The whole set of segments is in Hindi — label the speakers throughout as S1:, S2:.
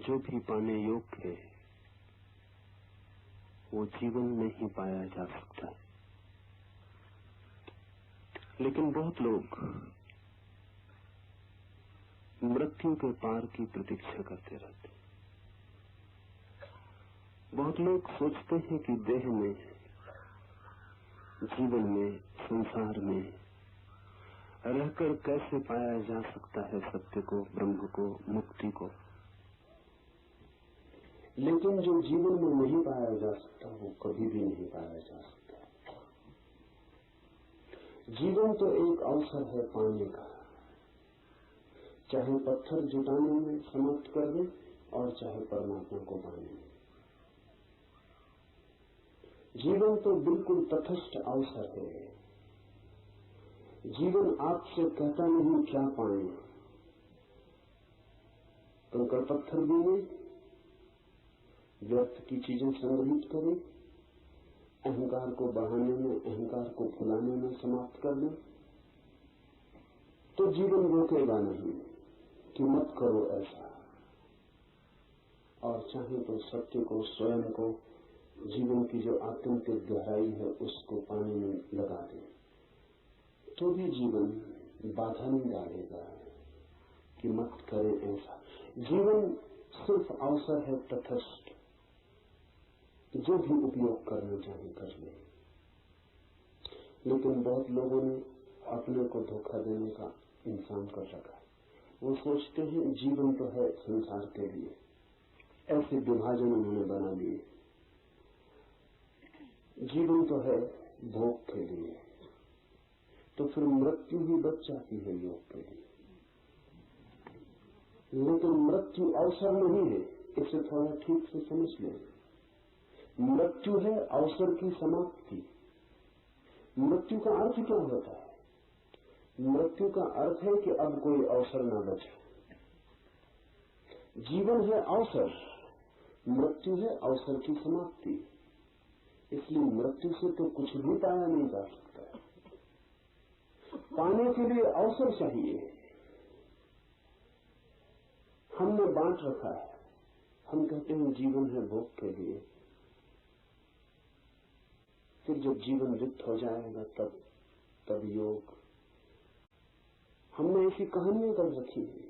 S1: जो भी पाने योग्य है वो जीवन में ही पाया जा सकता है। लेकिन बहुत लोग मृत्यु के पार की प्रतीक्षा करते रहते हैं। बहुत लोग सोचते हैं कि देह में, जीवन में, संसार में रहकर कैसे पाया जा सकता है सत्य को, ब्रह्म को, मुक्ति को। लेकिन जो जीवन में नहीं पाया जा सकता वो कभी भी नहीं पाया जा सकता। जीवन तो एक अवसर है पाने का, चाहे पत्थर जुटाने में समाप्त कर दे और चाहे परमात्मा को पाने में। जीवन तो बिल्कुल तटस्थ अवसर है। जीवन आपसे कहता नहीं क्या पाए, कंकड़ पत्थर दिए, व्यर्थ की चीजें संग्रहित करें, अहंकार को बढ़ाने में, अहंकार को फुलाने में समाप्त कर दें, तो जीवन रोकेगा नहीं कि मत करो ऐसा। और चाहे तो सत्य को, स्वयं को, जीवन की जो आत्यंतिक गहराई है उसको पाने में लगा दे, तो भी जीवन बाधा नहीं डालेगा कि मत करें ऐसा। जीवन सिर्फ अवसर है तटस्थ, जो भी उपयोग करना चाहे कर ले। लेकिन बहुत लोगों ने अपने को धोखा देने का इंतजाम कर रखा है। वो सोचते हैं जीवन तो है संसार के लिए, ऐसे विभाजन उन्होंने बना लिए। जीवन तो है भोग के लिए, तो फिर मृत्यु ही बच जाती है योग के लिए। लेकिन मृत्यु अवसर नहीं है, इसे थोड़ा ठीक से समझ लें। मृत्यु है अवसर की समाप्ति। मृत्यु का अर्थ क्या होता है? मृत्यु का अर्थ है कि अब कोई अवसर न बचे। जीवन है अवसर, मृत्यु है अवसर की समाप्ति। इसलिए मृत्यु से तो कुछ भी पाया नहीं जा सकता। पाने के लिए अवसर चाहिए। हमने बांट रखा है। हम कहते हैं जीवन है भोग के लिए, फिर जब जीवन रिक्त हो जाएगा तब योग। हमने ऐसी कहानियां कर रखी है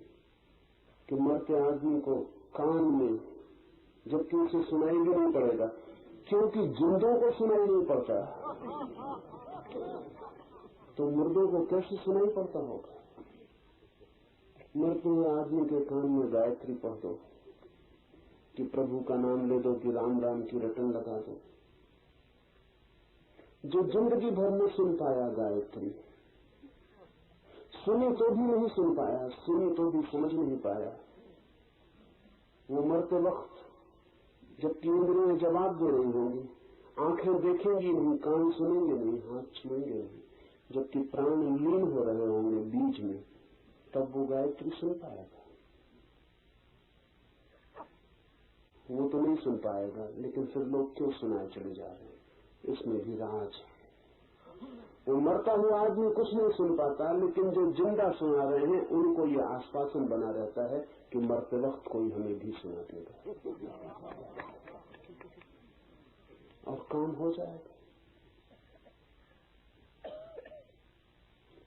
S1: कि मरते आदमी को कान में, जबकि उसे सुनाई भी नहीं पड़ेगा, क्योंकि जिंदों को सुनाई नहीं पड़ता, तो मुर्दों को कैसे सुनाई पड़ता होगा। मरते हुए आदमी के कान में गायत्री पढ़ दो, कि प्रभु का नाम ले दो, कि राम राम की रटन लगा दो। जो जिंदगी भर में सुन पाया गायत्री, सुनी तो भी नहीं सुन पाया, सुनी तो भी समझ नहीं पाया, वो मरते वक्त जबकि इंद्रियां जवाब दे रही होंगी, आंखें देखेंगी नहीं, कान सुनेंगे नहीं, हाथ छुएंगे नहीं, जबकि प्राण लीन हो रहे होंगे बीच में, तब वो गायत्री सुन पाएगा। वो तो नहीं सुन पाएगा, लेकिन फिर लोग क्यों सुनाए चले जा रहे हैं? इसमें भी राज है। वो मरता हुआ आदमी कुछ नहीं सुन पाता, लेकिन जो जिंदा सुना रहे हैं उनको ये आश्वासन बना रहता है कि मरते वक्त कोई हमें भी सुना देगा और काम हो जाएगा।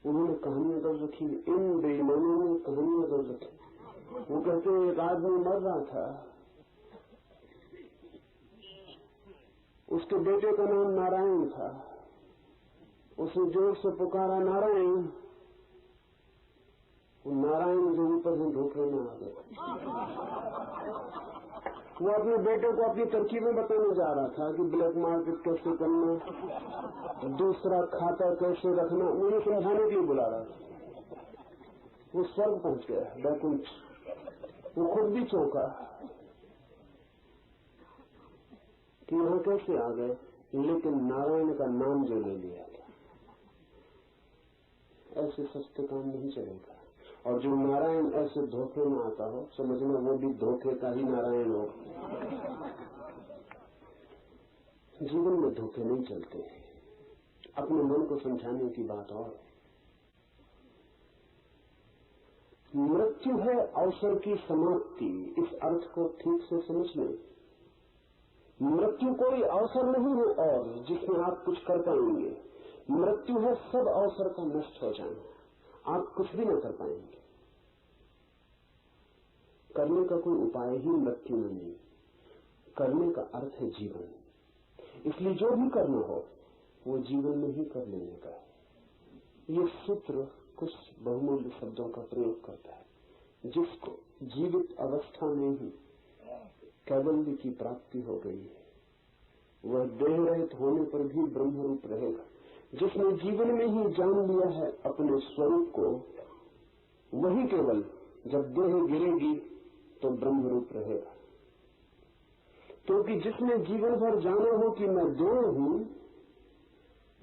S1: उन्होंने कहानियां कर रखी, इन बेईमानों ने कहानियां कर रखी। वो कहते हैं एक आदमी मर रहा था, उसके बेटे का नाम नारायण था, उसने जोर से पुकारा नारायण। वो नारायण जो ऊपर से धोखे में आ गए। वो अपने बेटे को अपनी तरकीबें बताने जा रहा था कि ब्लैक मार्केट कैसे करना, दूसरा खाता कैसे रखना, उन्हें समझाने के लिए बुला रहा था। वो स्वर्ग पहुंच गया, बैकुंठ। वो खुद भी चौंका कि यहाँ कैसे आ गए, लेकिन नारायण का नाम जो ले लिया था। ऐसे सस्ते काम नहीं चलेगा। और जो नारायण ऐसे धोखे में आता हो, समझना वो भी धोखे का ही नारायण हो। जीवन में धोखे नहीं चलते। अपने मन को समझाने की बात और मृत्यु है अवसर की समाप्ति। इस अर्थ को ठीक से समझ लें। मृत्यु कोई अवसर नहीं है और जिसमें आप कुछ कर पाएंगे। मृत्यु है सब अवसर का नष्ट हो जाना। आप कुछ भी न कर पाएंगे। करने का कोई उपाय ही मृत्यु में नहीं। करने का अर्थ है जीवन। इसलिए जो भी करना हो वो जीवन में ही कर लेने का है। ये सूत्र कुछ बहुमूल्य शब्दों का प्रयोग करता है। जिसको जीवित अवस्था में ही कैवल्य की प्राप्ति हो गई है वह देह रहित होने पर भी ब्रह्म रूप रहेगा। जिसने जीवन में ही जान लिया है अपने स्वरूप को वही केवल जब देह गिरेगी तो ब्रह्म रूप रहेगा। क्योंकि जिसने जीवन भर जाना हो कि मैं देह हूं,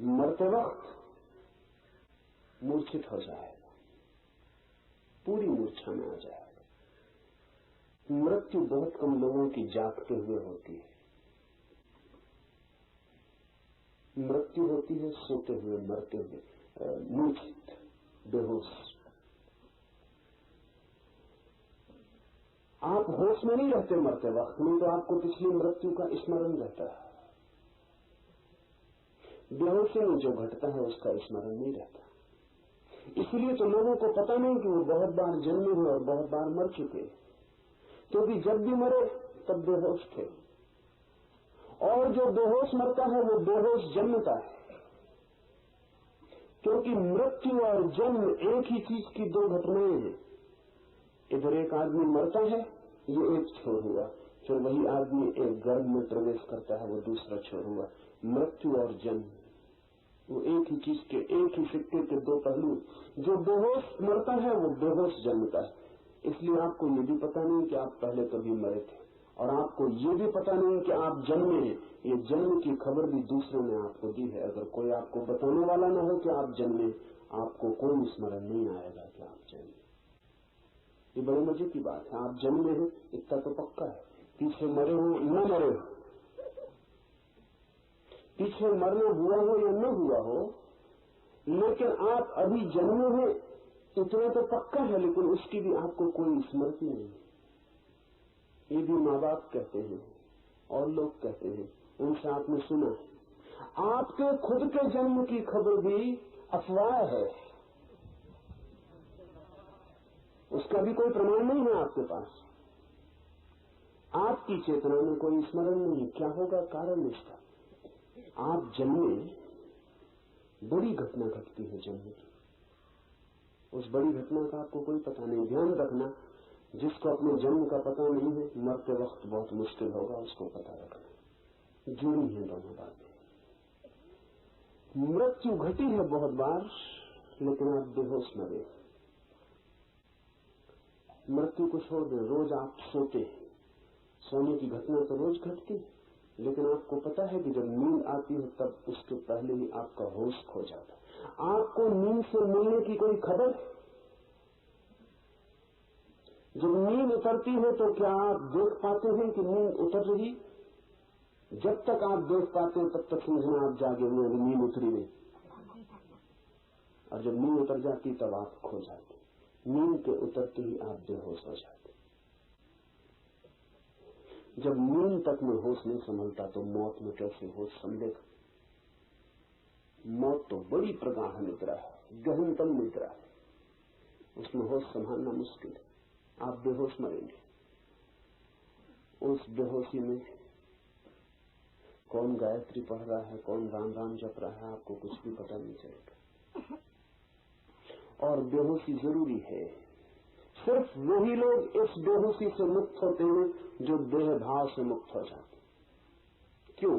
S1: मरते वक्त मूर्छित हो जाएगा, पूरी मूर्छा में आ जाएगा। मृत्यु बहुत कम लोगों की जागते हुए होती है। मृत्यु होती है सोते हुए, मरते हुए, मूर्छित, बेहोश। आप होश में नहीं रहते मरते वक्त में, तो आपको पिछली मृत्यु का स्मरण रहता है। बेहोशी में जो घटता है उसका स्मरण नहीं रहता। इसलिए तो लोगों को पता नहीं कि वो बहुत बार जन्मे हुए और बहुत बार मर चुके, क्योंकि जब भी मरे तब बेहोश थे। और जो बेहोश मरता है वो बेहोश जन्मता है। क्योंकि मृत्यु और जन्म एक ही चीज की दो घटनाएं हैं। इधर एक आदमी मरता है, ये एक छोर हुआ, फिर वही आदमी एक गर्भ में प्रवेश करता है, वो दूसरा छोर हुआ। मृत्यु और जन्म वो एक ही चीज के, एक ही सिक्के के दो पहलू। जो बेहोश मरता है वो बेहोश जन्मता है। इसलिए आपको ये भी पता नहीं कि आप पहले कभी मरे थे, और आपको ये भी पता नहीं कि आप जन्मे हैं। ये जन्म की खबर भी दूसरों ने आपको दी है। अगर कोई आपको बताने वाला न हो कि आप जन्मे, आपको कोई स्मरण नहीं आएगा कि आप जन्मे। ये बड़े मजे की बात है। आप जन्मे हैं इतना तो पक्का है, पीछे मरे हो न मरे हो, पीछे मरना हुआ हो या न हुआ हो, लेकिन आप अभी जन्मे हैं इतना तो पक्का है, लेकिन उसकी भी आपको कोई स्मृति नहीं। ये भी माँ बाप कहते हैं और लोग कहते हैं, उनसे आपने सुना है। आपके खुद के जन्म की खबर भी अफवाह है, उसका भी कोई प्रमाण नहीं है आपके पास। आपकी चेतना में कोई स्मरण नहीं। क्या होगा कारण इसका? आप जन्मे, बड़ी घटना घटती है जन्म की, उस बड़ी घटना का आपको कोई पता नहीं। ध्यान रखना, जिसको अपने जन्म का पता नहीं है मरते वक्त बहुत मुश्किल होगा उसको पता रखना। जुड़ी है दोनों बातें। मृत्यु घटी है बहुत बार, लेकिन आप बेहोश मरे। मृत्यु को छोड़ दें, रोज आप सोते हैं, सोने की घटना तो रोज घटती है, लेकिन आपको पता है कि जब नींद आती है तब उसके पहले ही आपका होश खो जाता है। आपको नींद से मिलने की कोई खबर? जब नींद उतरती है तो क्या आप देख पाते हैं कि नींद उतर रही? जब तक आप देख पाते हैं तब तक समझना आप जागे हुए, नींद उतरी नहीं। और जब नींद उतर जाती तब आप खो जाते। नींद के उतरते ही आप बेहोश हो जाते। जब नींद तक में होश नहीं संभलता तो मौत में कैसे होश संभलेगा? मौत तो बड़ी प्रगाढ़ निद्रा है, गहनतम निद्रा है, उसमें होश संभालना मुश्किल है। आप बेहोश मरेंगे। उस बेहोशी में कौन गायत्री पढ़ रहा है, कौन राम राम जप रहा है, आपको कुछ भी पता नहीं चलेगा। और बेहोशी जरूरी है। सिर्फ वही लोग इस बेहोशी से मुक्त होते हैं जो देह भाव से मुक्त हो जाते। क्यों?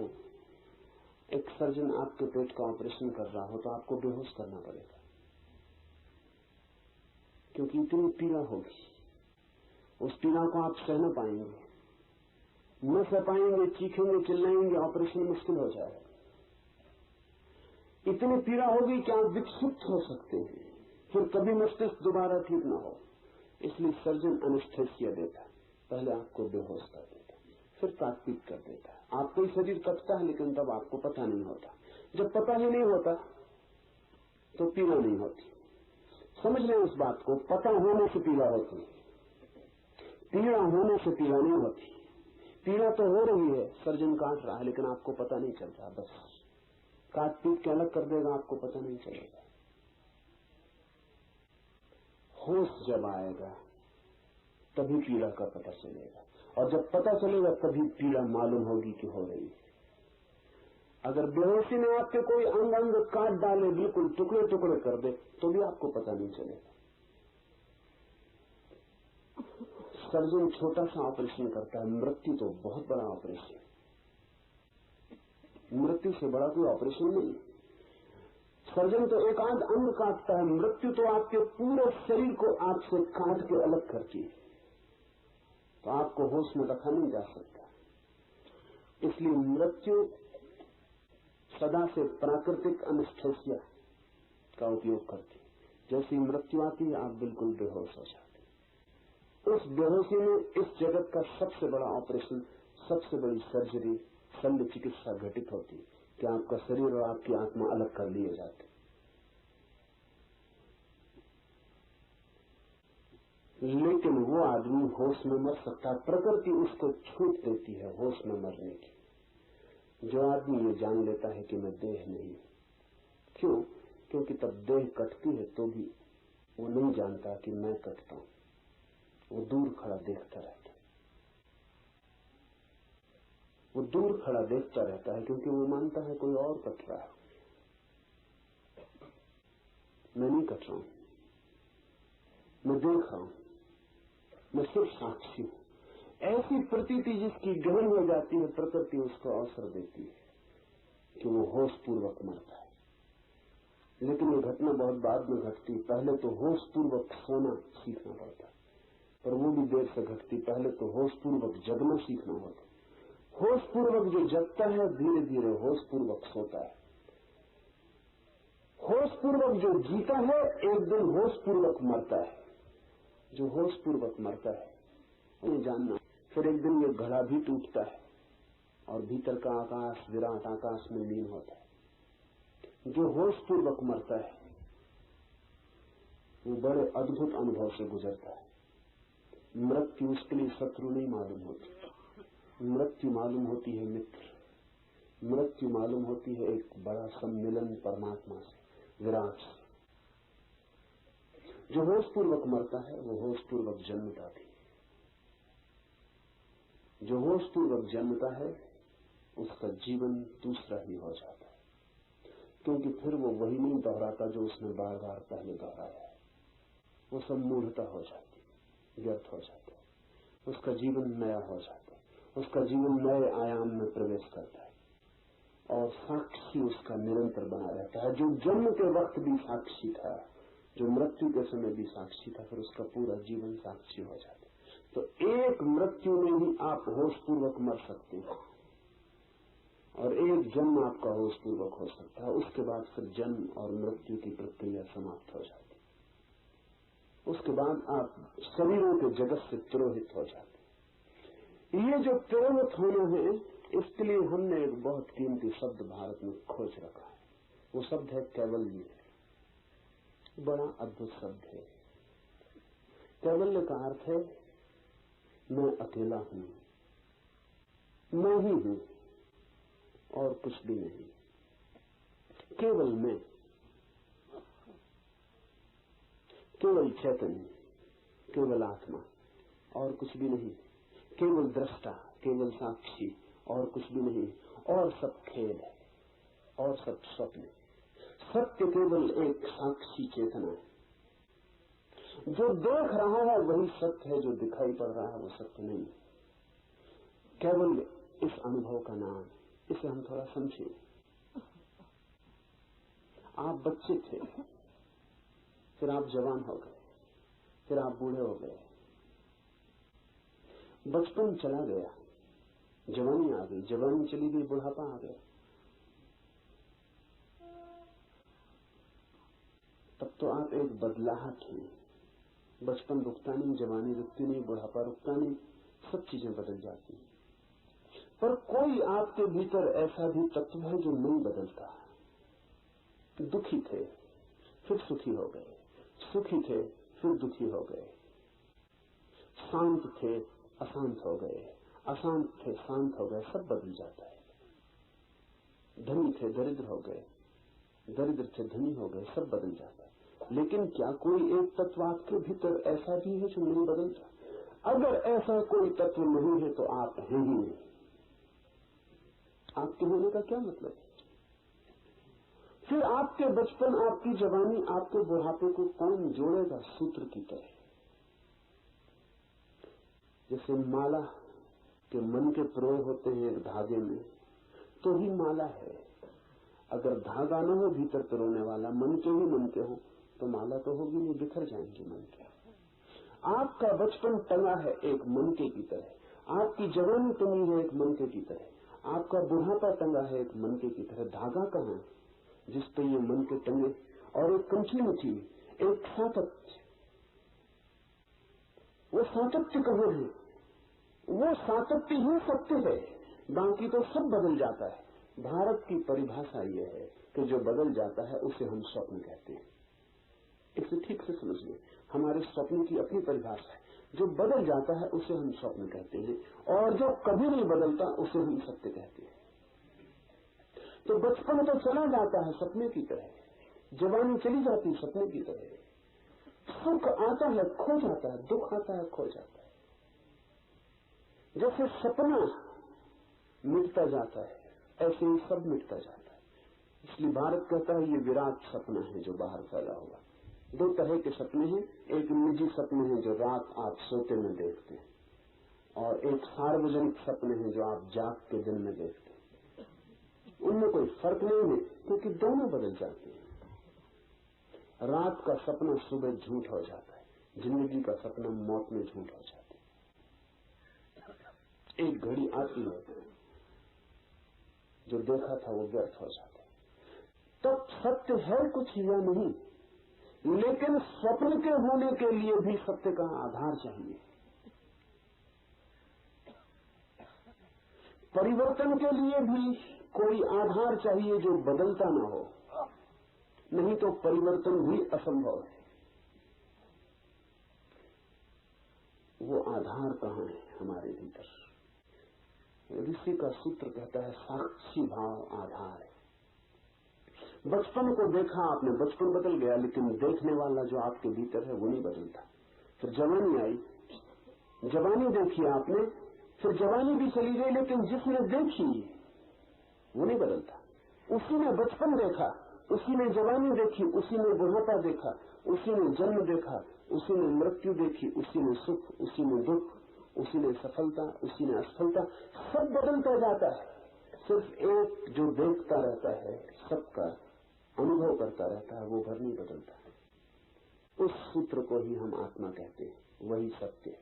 S1: एक सर्जन आपके पेट का ऑपरेशन कर रहा हो तो आपको बेहोश करना पड़ेगा, क्योंकि इतनी पीड़ा होगी, उस पीड़ा को आप सह न पाएंगे, न सह पाएंगे, चीखेंगे, चिल्लाएंगे, ऑपरेशन मुश्किल हो जाएगा। इतनी पीड़ा होगी कि आप विक्षिप्त हो सकते हैं, फिर कभी मस्तिष्क दोबारा ठीक ना हो। इसलिए सर्जन एनेस्थेसिया देता, पहले आपको बेहोश कर देता, फिर ताकपीट कर देता। आपको शरीर कटता है, लेकिन तब आपको पता नहीं होता। जब पता ही नहीं होता तो पीड़ा नहीं होती। समझ लें उस बात को, पता होने से पीड़ा होती, पीड़ा होने से पीड़ा नहीं होती। पीड़ा तो हो रही है, सर्जन काट रहा है, लेकिन आपको पता नहीं चल रहा, बस काट पीट के अलग कर देगा, आपको पता नहीं चलेगा। होश जब आएगा तभी पीड़ा का पता चलेगा, और जब पता चलेगा तभी पीड़ा मालूम होगी कि हो रही है। अगर बेहोशी में आपके कोई अंग अंग काट डाले, बिल्कुल टुकड़े टुकड़े कर दे, तो भी आपको पता नहीं चलेगा। सर्जन छोटा सा ऑपरेशन करता है, मृत्यु तो बहुत बड़ा ऑपरेशन है। मृत्यु से बड़ा कोई ऑपरेशन नहीं। सर्जन तो एक आध अंग काटता है, मृत्यु तो आपके पूरे शरीर को आपसे काट के अलग करती है, तो आपको होश में रखा नहीं जा सकता। इसलिए मृत्यु सदा से प्राकृतिक एनेस्थीसिया का उपयोग करती है। जैसी मृत्यु आती है आप बिल्कुल बेहोश हो जाते। उस बेहोशी में इस जगत का सबसे बड़ा ऑपरेशन, सबसे बड़ी सर्जरी, शल्य चिकित्सा घटित होती है कि आपका शरीर और आपकी आत्मा अलग कर लिए जाते। लेकिन वो आदमी होश में मर सकता है, प्रकृति उसको छूट देती है होश में मरने की। जो आदमी ये जान लेता है कि मैं देह नहीं, क्यों? क्योंकि तब देह कटती है तो भी वो नहीं जानता कि मैं कटता हूं, वो दूर खड़ा देखता रहता है। वो दूर खड़ा देखता रहता है क्योंकि वो मानता है कोई और कट रहा है, मैं नहीं कट रहा हूं, मैं देख रहा हूं, मैं सिर्फ साक्षी हूं। ऐसी प्रतीति जिसकी गहन हो जाती है, प्रकृति उसको अवसर देती है कि वो होश पूर्वक मरता है। लेकिन ये घटना बहुत बाद में घटती, पहले तो होश पूर्वक सोना सीखना पड़ता, पर वो भी देर से घटती। पहले तो होश पूर्वक जगना सीखना होता। होश पूर्वक जो जगता है धीरे धीरे होश पूर्वक सोता है। होश पूर्वक जो जीता है एक दिन होश पूर्वक मरता है। जो होश पूर्वक मरता है उन्हें जानना, फिर एक दिन ये घड़ा भी टूटता है और भीतर का आकाश विराट आकाश में लीन होता है। जो होश पूर्वक मरता है वो बड़े अद्भुत अनुभव से गुजरता है। मृत्यु उसके लिए शत्रु नहीं मालूम होती, मृत्यु मालूम होती है मित्र। मृत्यु मालूम होती है एक बड़ा सम्मिलन परमात्मा से, विराट से। जो होश पूर्वक मरता है वो होश पूर्वक जन्मता भी। जो होश पूर्वक जन्मता है उसका जीवन दूसरा ही हो जाता है, क्योंकि फिर वो वही नहीं दोहराता जो उसने बार बार पहले दोहराया है। वो सब मूढ़ता हो जाती, व्यर्थ हो जाता है। उसका जीवन नया हो जाता है, उसका जीवन नए आयाम में प्रवेश करता है और साक्षी उसका निरंतर बना रहता है। जो जन्म के वक्त भी साक्षी था, जो मृत्यु के समय भी साक्षी था, फिर उसका पूरा जीवन साक्षी हो जाता है। तो एक मृत्यु में ही आप होश पूर्वक मर सकते हैं और एक जन्म आपका होश पूर्वक हो सकता है। उसके बाद फिर जन्म और मृत्यु की प्रक्रिया समाप्त हो जाती है। उसके बाद आप शरीरों के जगत से तिरोहित हो जाते। ये जो तिरोहित होना है, इसके लिए हमने एक बहुत कीमती शब्द भारत में खोज रखा है। वो शब्द है कैवल्य। बड़ा अद्भुत शब्द है। कैवल्य का अर्थ है मैं अकेला हूं, मैं ही हूं और कुछ भी नहीं, केवल मैं, केवल चैतन्य, केवल आत्मा और कुछ भी नहीं, केवल दृष्टा, केवल साक्षी और कुछ भी नहीं। और सब खेल है और सब स्वप्न। सत्य केवल एक साक्षी चेतना है। जो देख रहा है वही सत्य है, जो दिखाई पड़ रहा है वो सत्य नहीं। केवल इस अनुभव का नाम, इसे हम थोड़ा समझें। आप बच्चे थे, फिर आप जवान हो गए, फिर आप बूढ़े हो गए, बचपन चला गया, जवानी आ गई, जवानी चली गई, बुढ़ापा आ गया। तब तो आप एक बदलाहट हैं। बचपन रुकता नहीं, जवानी रुकती नहीं, बुढ़ापा रुकता नहीं, सब चीजें बदल जाती हैं। पर कोई आपके भीतर ऐसा भी तत्व है जो नहीं बदलता। दुखी थे, फिर सुखी हो गए, सुखी थे फिर दुखी हो गए, शांत थे अशांत हो गए, अशांत थे शांत हो गए, सब बदल जाता है। धनी थे दरिद्र हो गए, दरिद्र थे धनी हो गए, सब बदल जाता है। लेकिन क्या कोई एक तत्व आपके भीतर ऐसा भी है जो नहीं बदलता? अगर ऐसा कोई तत्व नहीं है तो आप हैं ही नहीं। आपके होने का क्या मतलब है? फिर आपके बचपन, आपकी जवानी, आपके बुढ़ापे को कौन जोड़ेगा सूत्र की तरह? जैसे माला के मन के प्रयोग होते हैं एक धागे में, तो ही माला है। अगर धागा न हो भीतर पिरोने वाला, मन के ही मन के हो, तो माला तो होगी नहीं, बिखर जाएंगे मन के। आपका बचपन टंगा है एक मनके की तरह, आपकी जवानी टंगी है एक मनके की तरह, आपका बुढ़ापा टंगा है एक मनके की तरह। धागा कहाँ है जिस पे ये मनके टंगे? और एक कंटिन्यूटी, एक सातत्य, वो सातत्य कहाँ है? वो सातत्य ही सत्य है, बाकी तो सब बदल जाता है। भारत की परिभाषा यह है कि जो बदल जाता है उसे हम स्वप्न कहते हैं। इसे ठीक से समझिए, हमारे स्वप्न की अपनी परिभाषा है। जो बदल जाता है उसे हम स्वप्न कहते हैं, और जो कभी नहीं बदलता उसे हम सत्य कहते हैं। तो बचपन तो चला जाता है सपने की तरह, जवानी चली जाती सपने की तरह, सुख आता है खो जाता है, दुख आता है खो जाता है। जैसे सपना मिटता जाता है, ऐसे ही सब मिटता जाता है। इसलिए भारत कहता है ये विराट सपना है जो बाहर फैला हुआ। दो तरह के सपने हैं, एक निजी सपने हैं जो रात आप सोते में देखते हैं, और एक सार्वजनिक सपने हैं जो आप जाग के दिन में देखते हैं। उनमें कोई फर्क नहीं है, क्योंकि दोनों बदल जाते हैं। रात का सपना सुबह झूठ हो जाता है, जिंदगी का सपना मौत में झूठ हो जाता है। एक घड़ी आती है जो देखा था वो व्यर्थ हो जाता है। तब सत्य है कुछ या नहीं, लेकिन स्वप्न के होने के लिए भी सत्य का आधार चाहिए। परिवर्तन के लिए भी कोई आधार चाहिए जो बदलता ना हो, नहीं तो परिवर्तन भी असंभव है। वो आधार कहाँ है हमारे भीतर? ऋषि का सूत्र कहता है साक्षी भाव आधार है। बचपन को देखा आपने, बचपन बदल गया, लेकिन देखने वाला जो आपके भीतर है वो नहीं बदलता। फिर जवानी आई, जवानी देखी आपने, फिर जवानी भी चली गई, लेकिन जिसने देखी वो नहीं बदलता। उसी ने बचपन देखा, उसी ने जवानी देखी, उसी ने बुढ़ापा देखा, उसी ने जन्म देखा, उसी ने मृत्यु देखी, उसी ने सुख, उसी ने दुख, उसी ने सफलता, उसी ने असफलता, सब बदलता जाता है। सिर्फ एक जो देखता रहता है, सबका अनुभव करता रहता है, वो भर नहीं बदलता। उस सूत्र को ही हम आत्मा कहते हैं, वही सत्य है।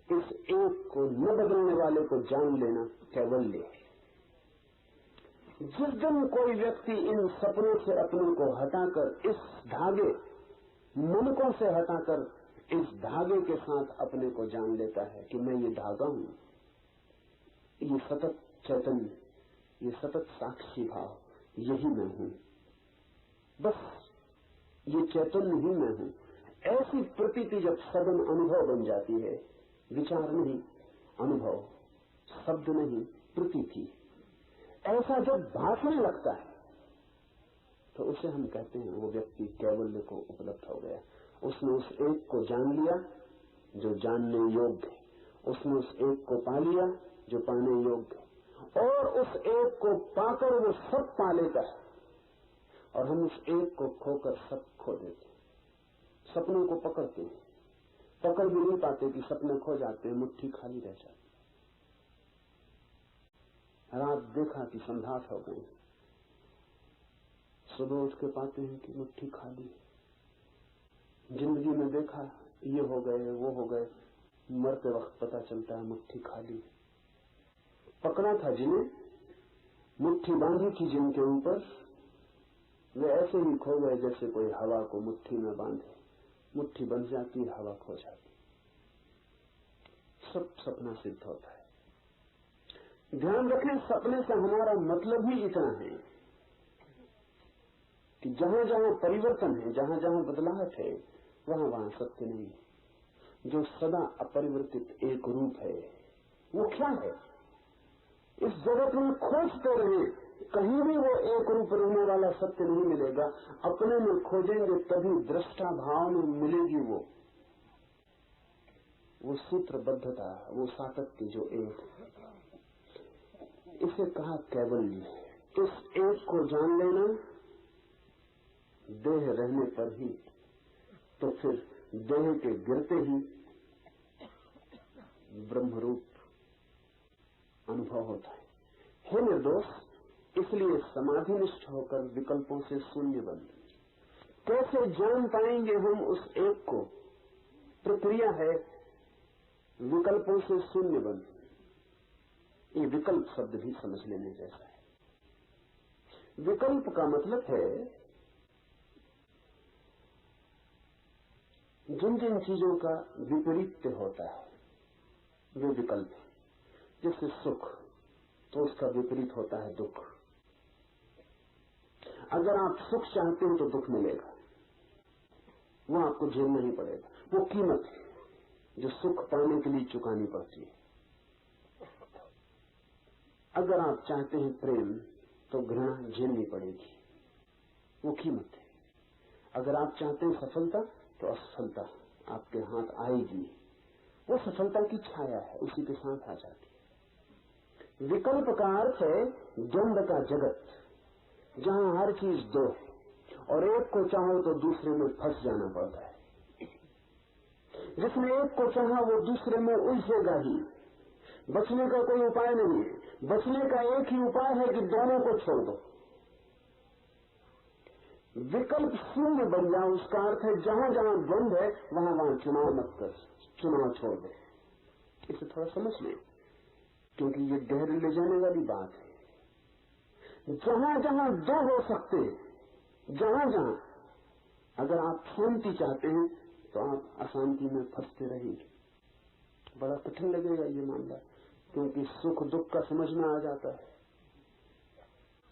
S1: इस एक को न बदलने वाले को जान लेना कैवल्य है। जिस दिन कोई व्यक्ति इन सपनों से अपने को हटाकर, इस धागे मनकों से हटाकर इस धागे के साथ अपने को जान लेता है कि मैं ये धागा हूं, ये सतत चैतन्य, ये सतत साक्षी भाव, यही मैं हूं, बस ये चैतन्य ही मैं हूं, ऐसी प्रतीति जब सघन अनुभव बन जाती है, विचार नहीं अनुभव, शब्द नहीं प्रतीति, ऐसा जब भासने लगता है तो उसे हम कहते हैं वो व्यक्ति कैवल्य को उपलब्ध हो गया। उसने उस एक को जान लिया जो जानने योग्य है, उसने उस एक को पा लिया जो पाने योग्य है, और उस एक को पाकर वो सब पा लेता है, और हम उस एक को खोकर सब खो देते हैं। सपनों को पकड़ते हैं, पकड़ भी नहीं पाते कि सपने खो जाते हैं, मुट्ठी खाली रह जाती। रात देखा कि संध्यात हो गई, सुबह उठ के पाते हैं कि मुट्ठी खाली। जिंदगी में देखा ये हो गए वो हो गए, मरते वक्त पता चलता है मुट्ठी खाली। पकड़ा था जिन्हें, मुट्ठी बांधी थी जिनके ऊपर, वे ऐसे ही खो गए जैसे कोई हवा को मुट्ठी में बांधे, मुट्ठी बन जाती, हवा खो जाती। सब सपना सिद्ध होता है। ध्यान रखें, सपने से हमारा मतलब ही इतना है कि जहां जहां परिवर्तन है, जहां जहां बदलाव है, वहां वहां सत्य नहीं है। जो सदा अपरिवर्तित एक रूप है, वो क्या है? इस जगत में खोजते रहे, कहीं भी वो एक रूप रहने वाला सत्य नहीं मिलेगा। अपने में खोजेंगे तभी दृष्टा भाव में मिलेगी वो सूत्रबद्धता, वो सातत्य जो एक। इसे कहा कैवल्य। इस एक को जान लेना देह रहने पर ही, तो फिर देह के गिरते ही ब्रह्मरूप अनुभव होता है। हे निर्दोष, इसलिए समाधिनिष्ठ होकर विकल्पों से शून्य बन। कैसे जान पाएंगे हम उस एक को? प्रक्रिया है विकल्पों से शून्य बन। ये विकल्प शब्द भी समझ लेने जैसा है। विकल्प का मतलब है जिन जिन चीजों का विपरीत होता है वे विकल्प है। जैसे सुख, तो उसका विपरीत होता है दुख। अगर आप सुख चाहते हो तो दुख मिलेगा, वो आपको झेलना ही पड़ेगा। वो कीमत है जो सुख पाने के लिए चुकानी पड़ती है। अगर आप चाहते हैं प्रेम, तो घृणा झेलनी पड़ेगी, वो कीमत है। अगर आप चाहते हैं सफलता, तो असफलता आपके हाथ आएगी, वो सफलता की छाया है, उसी के साथ आ जाती है। विकल्प का अर्थ है द्वंद का जगत, जहां हर चीज दो है और एक को चाहो तो दूसरे में फंस जाना पड़ता है। जिसने एक को चाहा वो दूसरे में उलझेगा ही, बचने का कोई उपाय नहीं है। बचने का एक ही उपाय है कि दोनों को छोड़ दो। विकल्प शून्य बन जाओ, उसका अर्थ है जहां जहां द्वंद है वहां वहां चुनाव मत कर, चुनाव छोड़ दे। इसे थोड़ा समझ लें, क्योंकि ये गहरे ले जाने वाली बात है। जहां जहां दो हो सकते, जहां जहां, अगर आप शांति चाहते हैं तो आप अशांति में फंसते रहेंगे। बड़ा कठिन लगेगा ये मामला, क्योंकि सुख दुख का समझ में आ जाता है,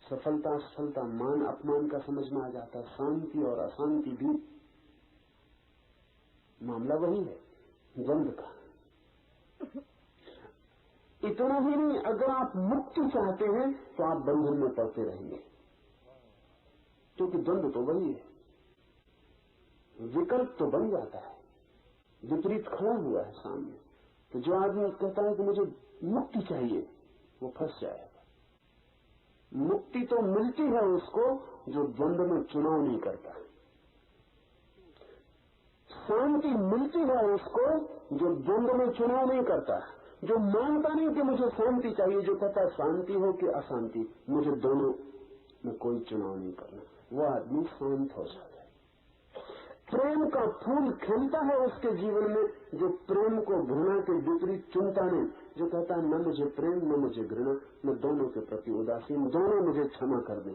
S1: सफलता असफलता मान अपमान का समझ में आ जाता है, शांति और अशांति भी मामला वही है, द्वंद का। इतना ही नहीं, अगर आप मुक्ति चाहते हैं तो आप बंधन में पड़ते रहेंगे, क्योंकि द्वंद तो वही है। विकल्प तो बन जाता है, विपरीत खड़ा हुआ है सामने, तो जो आदमी कहता है कि मुझे मुक्ति चाहिए, वो फंस जाएगा। मुक्ति तो मिलती है उसको जो द्वंद में चुनाव नहीं करता। शांति मिलती है उसको जो द्वंद में चुनाव नहीं करता, जो मानता नहीं कि मुझे शांति चाहिए, जो कहता शांति हो कि अशांति, मुझे दोनों में कोई चुनाव नहीं करना, वो आदमी शांत हो जाता है। प्रेम का फूल खिलता है उसके जीवन में जो प्रेम को घृणा के विपरीत चुनता नहीं, जो कहता है न मुझे प्रेम न मुझे घृणा, मैं दोनों के प्रति उदासीन, दोनों मुझे क्षमा कर दे,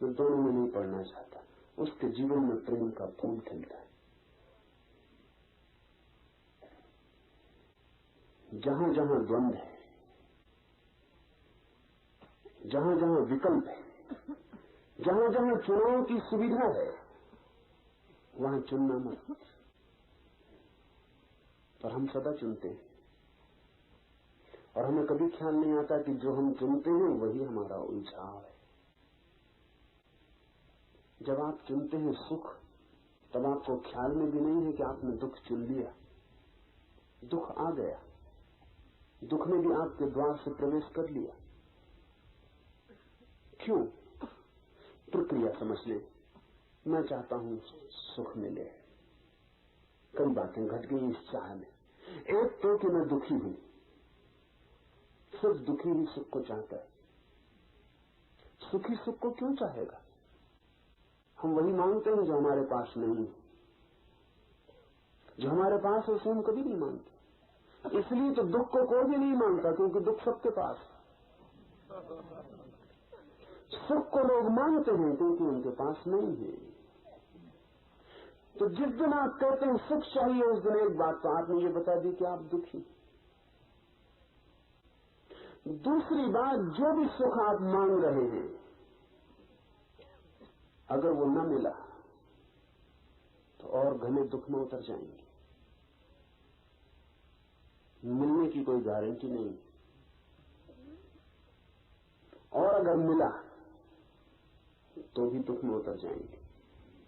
S1: मैं दोनों में नहीं पड़ना चाहता। उसके जीवन में प्रेम का फूल खिलता है। जहां जहां द्वंद है, जहां जहां विकल्प है, जहां जहां चुनाव की सुविधा है, वहां चुनना मत। पर हम सदा चुनते हैं और हमें कभी ख्याल नहीं आता कि जो हम चुनते हैं वही हमारा उलझाव है। जब आप चुनते हैं सुख, तब आपको ख्याल में भी नहीं है कि आपने दुख चुन लिया। दुख आ गया, दुख ने भी आपके द्वार से प्रवेश कर लिया। क्यों? प्रक्रिया समझ ले। मैं चाहता हूं सुख मिले, कई बातें घट गई इस चाह में। एक तो कि मैं दुखी हूं, सिर्फ दुखी ही सुख को चाहता है। सुखी सुख को क्यों चाहेगा? हम वही मांगते हैं जो हमारे पास नहीं है। जो हमारे पास है उसे हम कभी नहीं मांगते। इसलिए तो दुख को कोई भी नहीं मांगता, क्योंकि दुख सबके पास है। सुख को लोग मांगते हैं क्योंकि उनके पास नहीं है। तो जिस दिन आप कहते हैं सुख चाहिए, उस दिन एक बात तो आपने ये बता दी कि आप दुखी। दूसरी बात, जो भी सुख आप मांग रहे हैं, अगर वो न मिला तो और घने दुख में उतर जाएंगे। मिलने की कोई गारंटी नहीं, और अगर मिला तो भी दुख में उतर जाएंगे,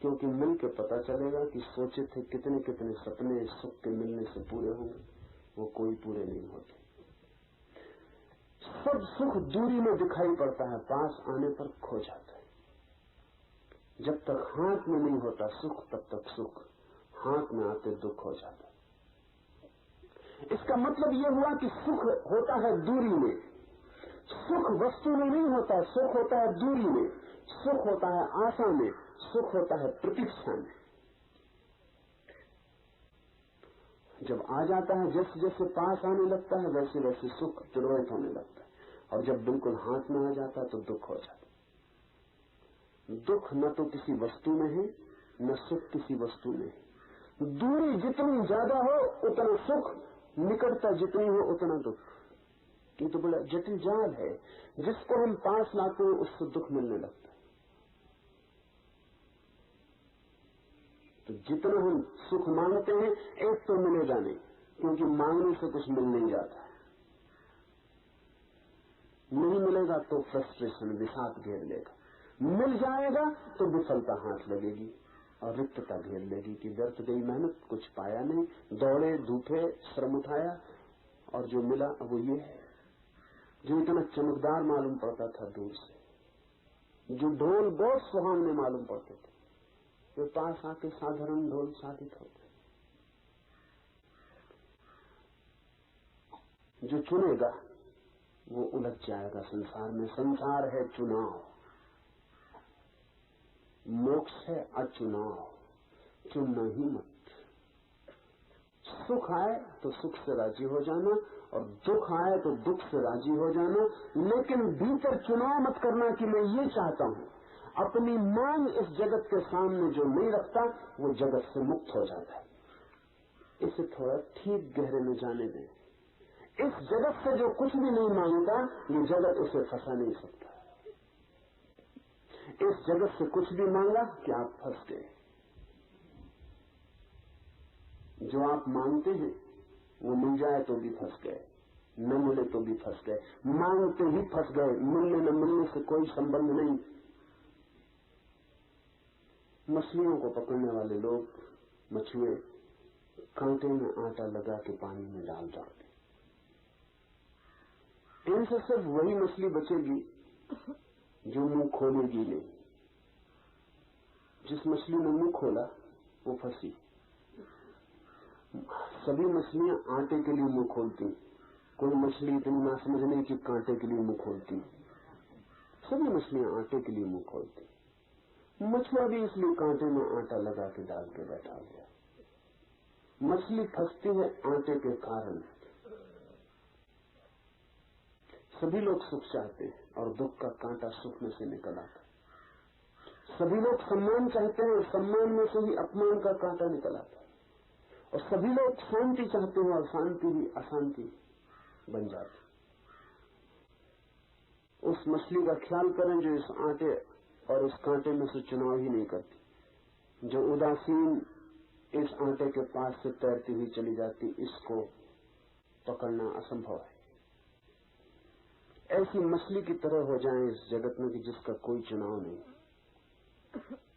S1: क्योंकि मिल के पता चलेगा कि सोचे थे कितने कितने सपने सुख के मिलने से पूरे होंगे, वो कोई पूरे नहीं होते। सब सुख दूरी में दिखाई पड़ता है, पास आने पर खो जाता है। जब तक हाथ में नहीं होता सुख तब तक सुख, हाथ में आते दुख हो जाता है। इसका मतलब यह हुआ कि सुख होता है दूरी में, सुख वस्तु में नहीं होता, सुख होता है दूरी में, सुख होता है आशा में, सुख होता है प्रतीक्षा में। जब आ जाता है, जैसे जैसे पास आने लगता है वैसे वैसे सुख तिरोहित होने लगता है, और जब बिल्कुल हाथ में आ जाता है तो दुख हो जाता है। दुख न तो किसी वस्तु में है, न सुख किसी वस्तु में है। दूरी जितनी ज्यादा हो उतना सुख, निकटता जितनी हो उतना दुख। ये तो बड़ा जटिल जाल है। जिसको हम पास लाते हैं उससे दुख मिलने लगता है। तो जितना हम सुख मांगते हैं एक तो मिलेगा नहीं, क्योंकि मांगने से कुछ मिल नहीं जाता। नहीं मिलेगा तो फ्रस्ट्रेशन, विषाद घेर लेगा। मिल जाएगा तो विफलता हाथ लगेगी और रिक्तता घेर लेगी कि व्यर्थ गई मेहनत, कुछ पाया नहीं, दौड़े धूपे श्रम उठाया और जो मिला वो ये है। जो इतना चमकदार मालूम पड़ता था दूर से, जो ढोल बहुत सुहावने मालूम पड़ते थे, वे पास आके साधारण ढोल साबित होते। जो चुनेगा वो उलझ जाएगा संसार में। संसार है चुनाव, मोक्ष है अचुनाव, चुनना ही मत। सुख आए तो सुख से राजी हो जाना, और दुख आए तो दुख से राजी हो जाना, लेकिन भीतर चुनाव मत करना कि मैं ये चाहता हूं। अपनी मांग इस जगत के सामने जो नहीं रखता वो जगत से मुक्त हो जाता है। इसे थोड़ा ठीक गहरे में जाने दें। इस जगत से जो कुछ भी नहीं मांगता, ये जगत उसे फंसा नहीं सकता। इस जगत से कुछ भी मांगा कि आप फंस गए। जो आप मांगते हैं वो मिल जाए तो भी फंस गए, न मिले तो भी फंस गए। मांगते ही फंस गए, मिलने न मिलने से कोई संबंध नहीं। मछलियों को पकड़ने वाले लोग मछुए कांटे में आटा लगा के पानी में डाल डालते। इनसे सिर्फ वही मछली बचेगी जो मुंह खोलेगी नहीं। जिस मछली ने मुंह खोला वो फंसी। सभी मछलियां आटे के लिए मुंह खोलती, कोई मछली इतनी ना समझने की कांटे के लिए मुंह खोलती। सभी मछलियां आटे के लिए मुंह खोलती। मछुआ भी इसलिए कांटे में आटा लगा के डाल के बैठा गया। मछली फंसती है आटे के कारण। सभी लोग सुख चाहते हैं और दुख का कांटा सुख में से निकल आता। सभी लोग सम्मान चाहते हैं और सम्मान में से ही अपमान का कांटा निकल आता। और सभी लोग शांति चाहते हैं और शांति ही अशांति बन जाती। उस मछली का ख्याल करें जो इस आटे और इस कांटे में से चुनाव ही नहीं करती, जो उदासीन इस आटे के पास से तैरती हुई चली जाती। इसको पकड़ना असंभव है। ऐसी मछली की तरह हो जाएं इस जगत में कि जिसका कोई चुनाव नहीं,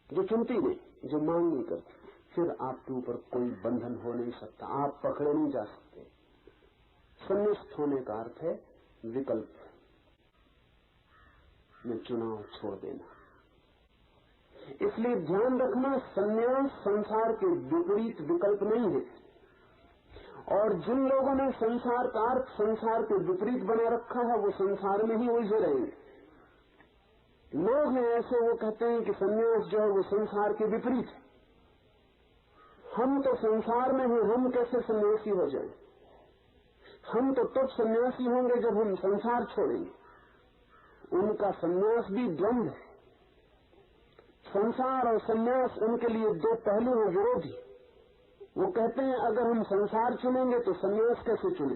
S1: जो चुनती नहीं, जो मांग नहीं करती। फिर आपके ऊपर कोई बंधन हो नहीं सकता, आप पकड़े नहीं जा सकते। संन्यास्त होने का अर्थ है विकल्प में चुनाव छोड़ देना। इसलिए ध्यान रखना, संन्यास संसार के विपरीत विकल्प नहीं है। और जिन लोगों ने संसार का अर्थ संसार के विपरीत बना रखा है वो संसार में ही उलझे रहेंगे। लोग हैं ऐसे, वो कहते हैं कि संन्यास जो है वो संसार के विपरीत है। हम तो संसार में हैं, हम कैसे सन्यासी हो जाएं? हम तो तब सन्यासी होंगे जब हम संसार छोड़ेंगे। उनका सन्यास भी द्वंद्व है। संसार और सन्यास उनके लिए दो पहलू हैं, विरोधी। वो कहते हैं अगर हम संसार चुनेंगे तो सन्यास कैसे चुने,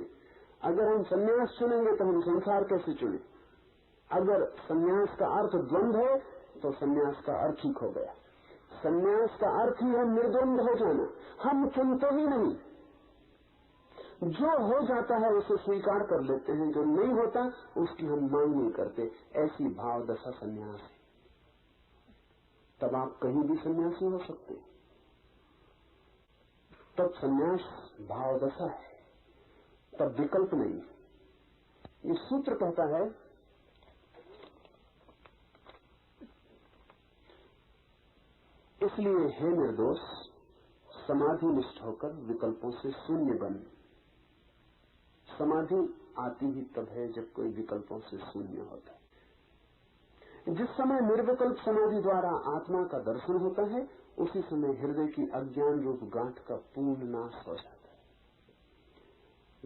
S1: अगर हम सन्यास चुनेंगे तो हम संसार कैसे चुने। अगर सन्यास का अर्थ द्वंद्व है तो सन्यास का अर्थ ही खो गया। सन्यास का अर्थ ही है निर्द्वंद हो जाना। हम चुनते ही नहीं, जो हो जाता है उसे स्वीकार कर लेते हैं, जो नहीं होता उसकी हम मांग नहीं करते। ऐसी भाव दशा सन्यास है। तब आप कहीं भी सन्यासी हो सकते हैं। तब सन्यास भाव दशा है, तब विकल्प नहीं। ये सूत्र कहता है, इसलिए हे निर्दोष, समाधि निष्ठ होकर विकल्पों से शून्य बन। समाधि आती ही तब है जब कोई विकल्पों से शून्य होता है। जिस समय निर्विकल्प समाधि द्वारा आत्मा का दर्शन होता है, उसी समय हृदय की अज्ञान रूप गांठ का पूर्ण नाश हो जाता है।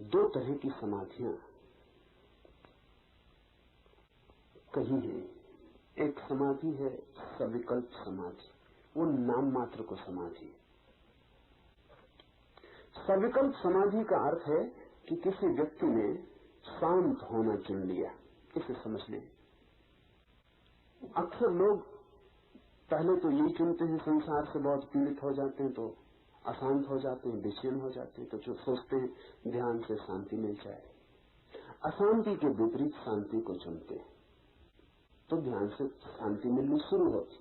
S1: दो तरह की समाधियां कही है। एक समाधि है सविकल्प समाधि, वो नाम मात्र को समाधि है। सविकल्प समाधि का अर्थ है कि किसी व्यक्ति ने शांत होना चुन लिया। इसे समझ लें। अक्सर लोग पहले तो यही चुनते हैं, संसार से बहुत पीड़ित हो जाते हैं तो अशांत हो जाते हैं, बेचैन हो जाते हैं, तो जो सोचते हैं ध्यान से शांति मिल जाए। अशांति के विपरीत शांति को चुनते हैं तो ध्यान से शांति मिलनी शुरू होती,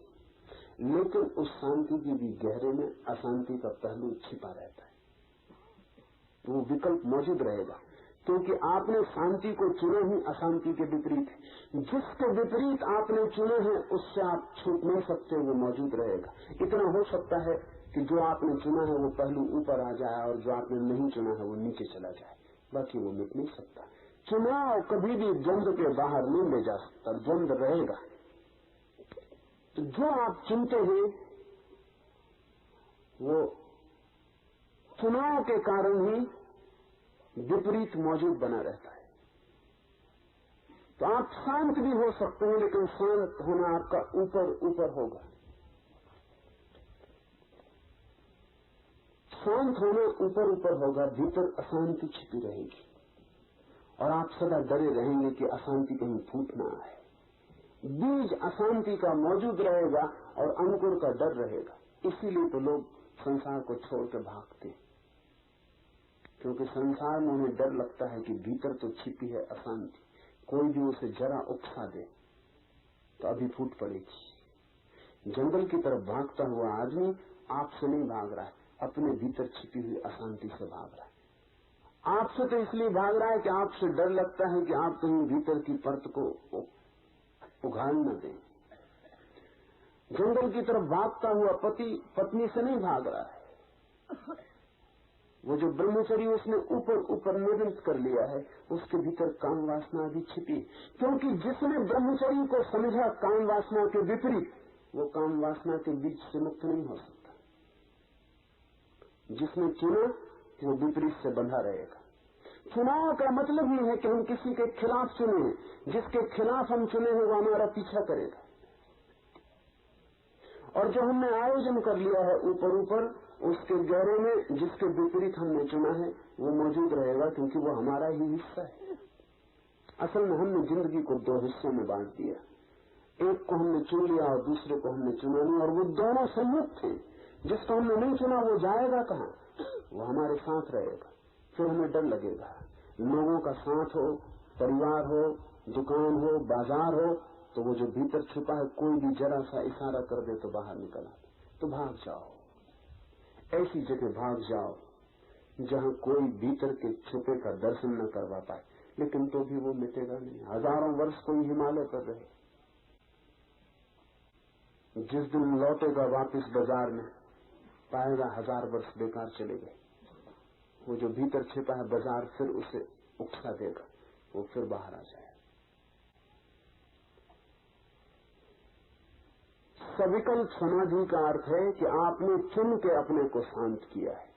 S1: लेकिन उस शांति की भी गहरे में अशांति का पहलू छिपा रहता है। वो विकल्प मौजूद रहेगा, क्योंकि आपने शांति को चुना ही अशांति के विपरीत है। जिसके विपरीत आपने चुना है उससे आप छूट नहीं सकते, वो मौजूद रहेगा। इतना हो सकता है कि जो आपने चुना है वो पहलू ऊपर आ जाए और जो आपने नहीं चुना है वो नीचे चला जाए, बाकी वो मिट नहीं सकता। चुनाव कभी भी द्वंद के बाहर नहीं ले जा सकता, द्वंद रहेगा। तो जो आप चुनते हैं वो चुनाव के कारण ही विपरीत मौजूद बना रहता है। तो आप शांत भी हो सकते हैं, लेकिन शांत होना आपका ऊपर ऊपर होगा। शांत होना ऊपर ऊपर होगा, भीतर अशांति छिपी रहेगी और आप सदा डरे रहेंगे कि अशांति कहीं फूट ना आए। बीज अशांति का मौजूद रहेगा और अंकुर का डर रहेगा। इसीलिए तो लोग संसार को छोड़ के भागते हैं, क्योंकि संसार में उन्हें डर लगता है कि भीतर तो छिपी है अशांति, कोई भी उसे जरा उकसा दे तो अभी फूट पड़ेगी। जंगल की तरफ भागता हुआ आदमी आपसे नहीं भाग रहा है, अपने भीतर छिपी हुई अशांति से भाग रहा है। आपसे तो इसलिए भाग रहा है कि आपसे डर लगता है कि आप कहीं भीतर की परत को उघाड़ न दें। जंगल की तरफ भागता हुआ पति पत्नी से नहीं भाग रहा है। वो जो ब्रह्मचर्य उसने ऊपर ऊपर निर्मित कर लिया है, उसके भीतर काम वासना भी छिपी, क्योंकि जिसने ब्रह्मचर्य को समझा काम वासना के विपरीत, वो काम वासना के बीच से मुक्त नहीं हो सकता। जिसने चुना वो विपरीत से बंधा रहेगा। चुनाव का मतलब ही है कि हम किसी के खिलाफ चुने हैं, जिसके खिलाफ हम चुने हैं वो हमारा पीछा करेगा। और जो हमने आयोजन कर लिया है ऊपर ऊपर, उसके गहरे में जिसके विपरीत हमने चुना है वो मौजूद रहेगा, क्योंकि वो हमारा ही हिस्सा है। असल में हमने जिंदगी को दो हिस्सों में बांट दिया, एक को हमने चुन लिया और दूसरे को हमने चुना नहीं, और वो दोनों संयुक्त हैं। जिसको हमने नहीं चुना वो जाएगा कहाँ, वो हमारे साथ रहेगा। फिर हमें डर लगेगा। लोगों का साथ हो, परिवार हो, दुकान हो, बाजार हो, तो वो जो भीतर छुपा है कोई भी जरा सा इशारा कर दे तो बाहर निकल आए। तो भाग जाओ, ऐसी जगह भाग जाओ जहां कोई भीतर के छुपे का दर्शन न करवा पाए। लेकिन तो भी वो मिटेगा नहीं। हजारों वर्ष कोई हिमालय पर रहे, जिस दिन लौटेगा वापस बाजार में पाएगा 1000 वर्ष बेकार चले गए। वो जो भीतर छिपा है बाजार फिर उसे उकसा देगा, वो फिर बाहर आ जाए। सविकल्प समाधि का अर्थ है कि आपने चुन के अपने को शांत किया है।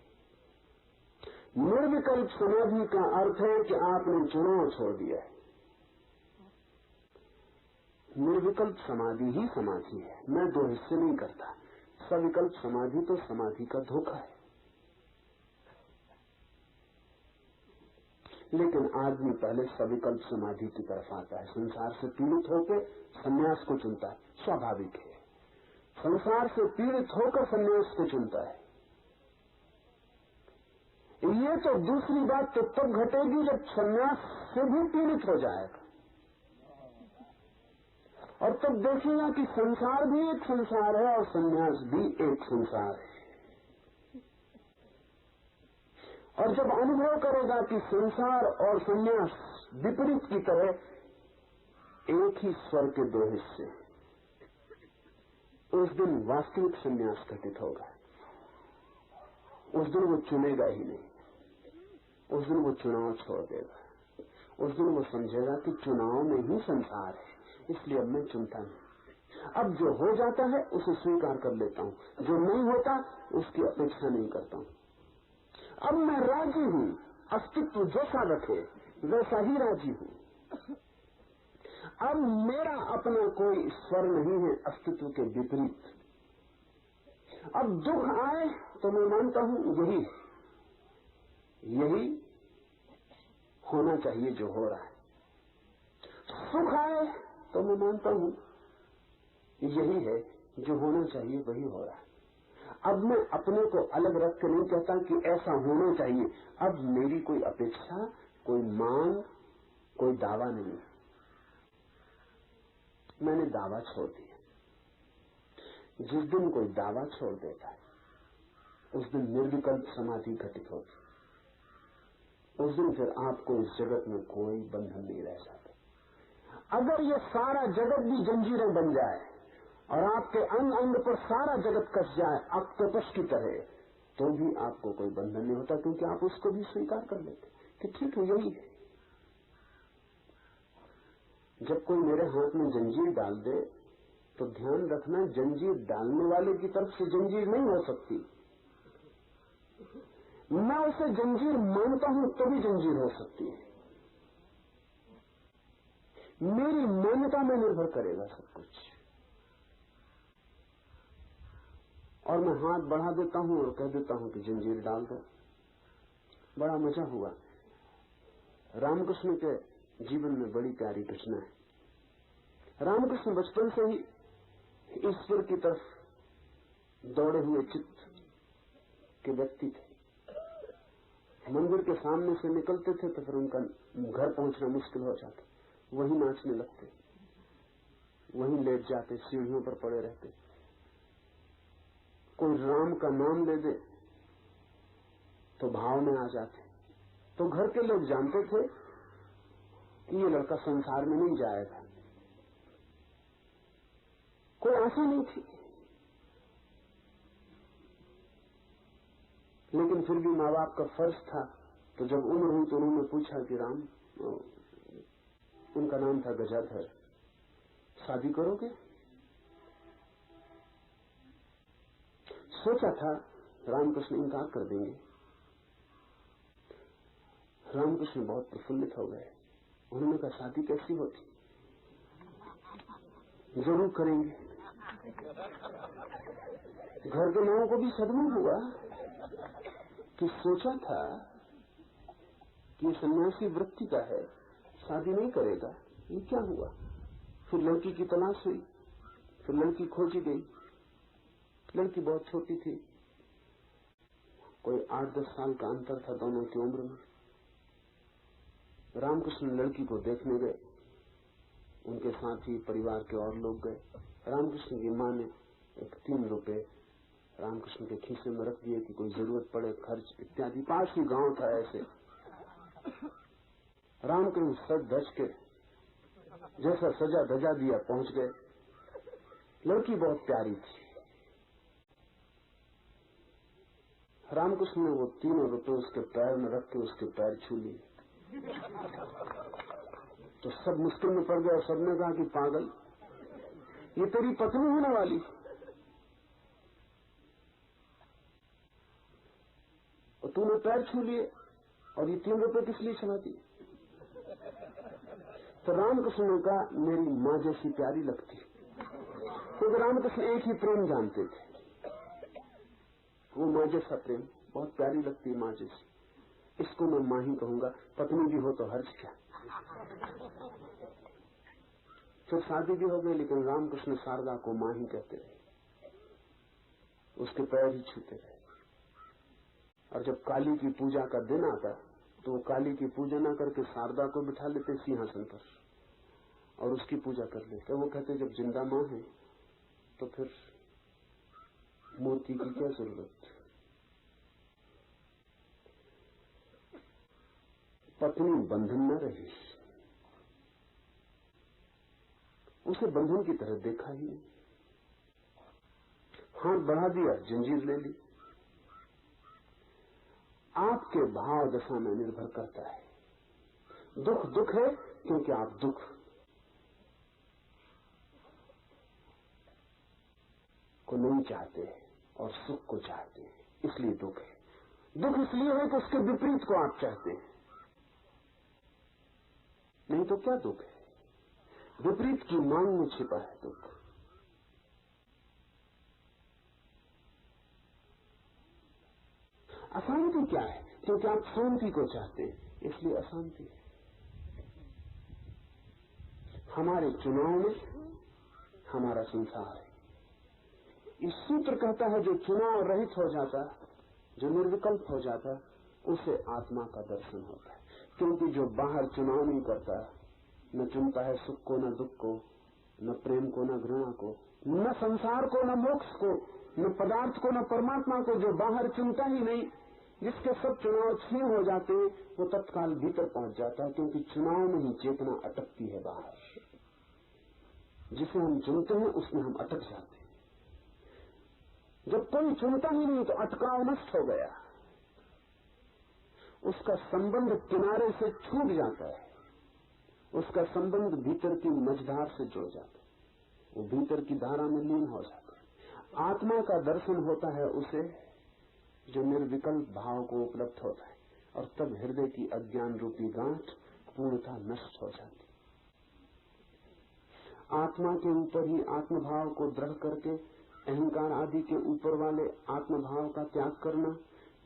S1: निर्विकल्प समाधि का अर्थ है कि आपने चुनाव छोड़ दिया है। निर्विकल्प समाधि ही समाधि है, मैं दो हिस्से नहीं करता। सविकल्प समाधि तो समाधि का धोखा है। लेकिन आदमी पहले सविकल्प समाधि की तरफ आता है, संसार से पीड़ित होकर संन्यास को चुनता है, स्वाभाविक है। संसार से पीड़ित होकर संन्यास को चुनता है। ये तो दूसरी बात तो तब घटेगी जब संन्यास से भी पीड़ित हो जाएगा, और तब देखेगा कि संसार भी एक संसार है और संन्यास भी एक संसार है। और जब अनुभव करेगा कि संसार और संन्यास विपरीत की तरह एक ही स्वर के दो हिस्से, उस दिन वास्तविक संन्यास घटित होगा। उस दिन वो चुनेगा ही नहीं, उस दिन वो चुनाव छोड़ देगा। उस दिन वो समझेगा कि चुनाव में ही संसार है, इसलिए अब मैं चुनता नहीं। अब जो हो जाता है उसे स्वीकार कर लेता हूं, जो नहीं होता उसकी अपेक्षा नहीं करता हूं। अब मैं राजी हूं, अस्तित्व जैसा रखे वैसा ही राजी हूं। अब मेरा अपना कोई स्वर नहीं है अस्तित्व के विपरीत। अब दुख आए तो मैं मानता हूं यही होना चाहिए जो हो रहा है। सुख आए तो मैं मानता हूं यही है जो होना चाहिए, वही हो रहा है। अब मैं अपने को अलग रख के नहीं कहता कि ऐसा होना चाहिए। अब मेरी कोई अपेक्षा, कोई मांग, कोई दावा नहीं है। मैंने दावा छोड़ दिया। जिस दिन कोई दावा छोड़ देता है उस दिन निर्विकल्प समाधि घटित होती। उस दिन फिर आपको इस जगत में कोई बंधन नहीं रह जाता। अगर ये सारा जगत भी जंजीरें बन जाए और आपके अंग अंग पर सारा जगत कस जाए ऑक्टोपस की तरह, तो भी आपको कोई बंधन नहीं होता, क्योंकि आप उसको भी स्वीकार कर लेते कि ठीक है यही है। जब कोई मेरे हाथ में जंजीर डाल दे तो ध्यान रखना, जंजीर डालने वाले की तरफ से जंजीर नहीं हो सकती। मैं उसे जंजीर मानता हूं तभी जंजीर हो सकती है। मेरी मान्यता में निर्भर करेगा सब कुछ। और मैं हाथ बढ़ा देता हूं और कह देता हूं कि जंजीर डाल दो। बड़ा मजा हुआ। रामकृष्ण के जीवन में बड़ी प्यारी घटना है। रामकृष्ण बचपन से ही ईश्वर की तरफ दौड़े हुए चित्त के व्यक्ति थे। मंदिर के सामने से निकलते थे तो फिर उनका घर पहुंचना मुश्किल हो जाता, वहीं नाचने लगते, वहीं लेट जाते, सीढ़ियों पर पड़े रहते। कोई राम का नाम ले दे तो भाव में आ जाते। तो घर के लोग जानते थे कि ये लड़का संसार में नहीं जाएगा। कोई आशा नहीं थी, लेकिन फिर भी माँ बाप का फर्ज था। तो जब उम्र हुई तो उन्होंने पूछा कि राम, उनका नाम था गजाधर, शादी करोगे? सोचा था रामकृष्ण इनकार कर देंगे। रामकृष्ण बहुत प्रफुल्लित हो गए। उन्होंने कहा शादी कैसी होती? जरूर करेंगे। घर के लोगों को भी सदमा हुआ कि सोचा था कि सन्यासी वृत्ति का है, शादी नहीं करेगा, ये क्या हुआ? फिर लड़की की तलाश हुई, फिर लड़की खोजी गई। लड़की बहुत छोटी थी, कोई 8-10 साल का अंतर था दोनों की उम्र में। रामकृष्ण लड़की को देखने गए, उनके साथ ही परिवार के और लोग गए। रामकृष्ण की मां ने एक 3 रुपए रामकृष्ण के खीसे में रख दिए कि कोई जरूरत पड़े, खर्च इत्यादि। पास ही गांव था ऐसे। रामकृष्ण सज धज के जैसा सजा धजा दिया पहुंच गए। लड़की बहुत प्यारी थी। रामकृष्ण ने वो 3 रुपए उसके पैर में रख के उसके पैर छू लिए। तो सब मुश्किल में पड़ गए और सबने कहा कि पागल, ये तेरी पत्नी होने वाली, और तूने पैर छू लिए और ये 3 रुपए किस लिए चला दिए? तो रामकृष्ण ने कहा मेरी माँ जैसी प्यारी लगती, क्योंकि रामकृष्ण एक ही प्रेम जानते थे, वो माँ जैसा प्रेम, बहुत प्यारी लगती है माँ जैसी। इसको मैं माँ ही कहूंगा, पत्नी भी हो तो हर्ज क्या। फिर शादी भी हो गई, लेकिन रामकृष्ण शारदा को मां ही कहते रहे, उसके पैर ही छूते रहे। और जब काली की पूजा का दिन आता तो वो काली की पूजा ना करके शारदा को बिठा लेते सिंहासन पर और उसकी पूजा कर लेते। वो कहते जब जिंदा मां है तो फिर मूर्ति की क्या जरूरत। पत्नी बंधन न रही, उसे बंधन की तरह देखा ही नहीं। हाथ बढ़ा दिया, जंजीर ले ली। आपके भाव दशा में निर्भर करता है। दुख दुख है क्योंकि आप दुख को नहीं चाहते और सुख को चाहते हैं, इसलिए दुख है। दुख इसलिए है कि उसके विपरीत को आप चाहते हैं, नहीं तो क्या दुख है। विपरीत की मांग में छिपा है दुख। अशांति क्या है? क्योंकि आप शांति को चाहते हैं, इसलिए अशांति है। हमारे चुनाव में हमारा संसार है। इस सूत्र कहता है जो चुनाव रहित हो जाता, जो निर्विकल्प हो जाता, उसे आत्मा का दर्शन होता है। क्योंकि जो बाहर चुनाव नहीं करता, न चुनता है सुख को न दुख को, न प्रेम को न घृणा को, न संसार को न मोक्ष को, न पदार्थ को न परमात्मा को, जो बाहर चुनता ही नहीं, जिसके सब चुनाव छीन हो जाते हैं, वो तत्काल भीतर पहुंच जाता है। क्योंकि चुनाव में ही चेतना अटकती है बाहर। जिसे हम चुनते हैं उसमें हम अटक जाते हैं। जब कोई चुनता ही नहीं तो अटकाव नष्ट हो गया, उसका संबंध किनारे से छूट जाता है, उसका संबंध भीतर की मझधार से जुड़ जाता है, वो भीतर की धारा में लीन हो जाता है। आत्मा का दर्शन होता है उसे जो निर्विकल्प भाव को उपलब्ध होता है, और तब हृदय की अज्ञान रूपी गांठ पूर्णतः नष्ट हो जाती। आत्मा के ऊपर ही आत्मभाव को दृढ़ करके अहंकार आदि के ऊपर वाले आत्मभाव का त्याग करना,